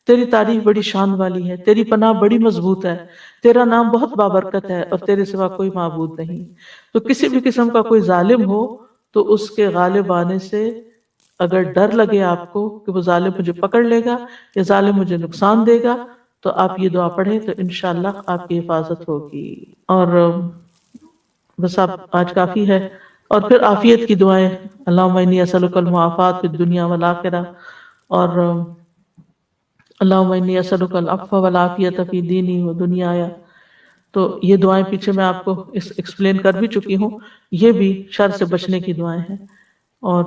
تیری تعریف بڑی شان والی ہے، تیری پناہ بڑی مضبوط ہے، تیرا نام بہت بابرکت ہے، اور تیرے سوا کوئی معبود نہیں۔ تو کسی بھی قسم کا کوئی ظالم ہو تو اس کے غالب آنے سے اگر ڈر لگے آپ کو کہ وہ ظالم مجھے پکڑ لے گا یا ظالم مجھے نقصان دے گا، تو آپ یہ دعا پڑھیں تو انشاءاللہ آپ کی حفاظت ہوگی۔ اور بس آپ آج کافی ہے۔ اور پھر عافیت کی دعائیں، اللہم انی اسألک المعافات فی الدنیا والآخرہ، اور اللہم انی اسألک العفو والعافیت فی دینی و دنیایا۔ تو یہ دعائیں پیچھے میں آپ کو ایکسپلین کر بھی چکی ہوں، یہ بھی شر سے بچنے کی دعائیں ہیں۔ اور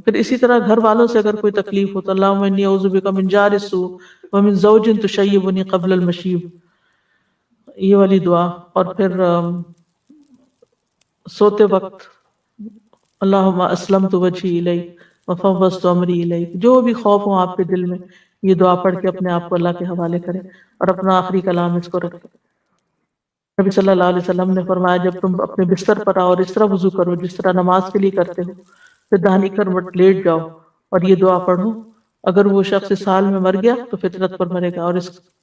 پھر اسی طرح گھر والوں سے اگر کوئی تکلیف ہو تو اللہم انی اعوذ بک من جار السوء ومن زوج تشیبنی قبل المشیب، یہ والی دعا۔ اور پھر سوتے وقت اللہم اسلمت وجہی الیک وفوضت امری الیک، جو بھی خوف ہو آپ کے دل میں یہ دعا پڑھ کے اپنے آپ کو اللہ کے حوالے کریں اور اپنا آخری کلام اس کو رکھیں۔ نبی صلی اللہ علیہ وسلم نے فرمایا جب تم اپنے بستر پر آؤ اور اس طرح وضو کرو جس طرح نماز کے لیے کرتے ہو، پھر دہنی کروٹ لیٹ جاؤ اور یہ دعا پڑھو، اگر وہ شخص اس حال میں مر گیا تو فطرت پر مرے گا، اور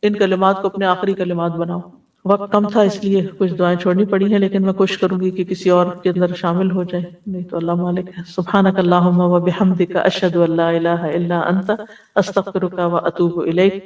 ان کلمات کو اپنے آخری کلمات بناؤ۔ وقت کم تھا اس لیے کچھ دعائیں چھوڑنی پڑی ہیں، لیکن میں کوشش کروں گی کہ کسی اور کے اندر شامل ہو جائے، نہیں تو اللہ مالک ہے۔ سبحانک اللہم و بحمدک اشہد ان لا الہ الا انت استغفرک و اتوب الیک۔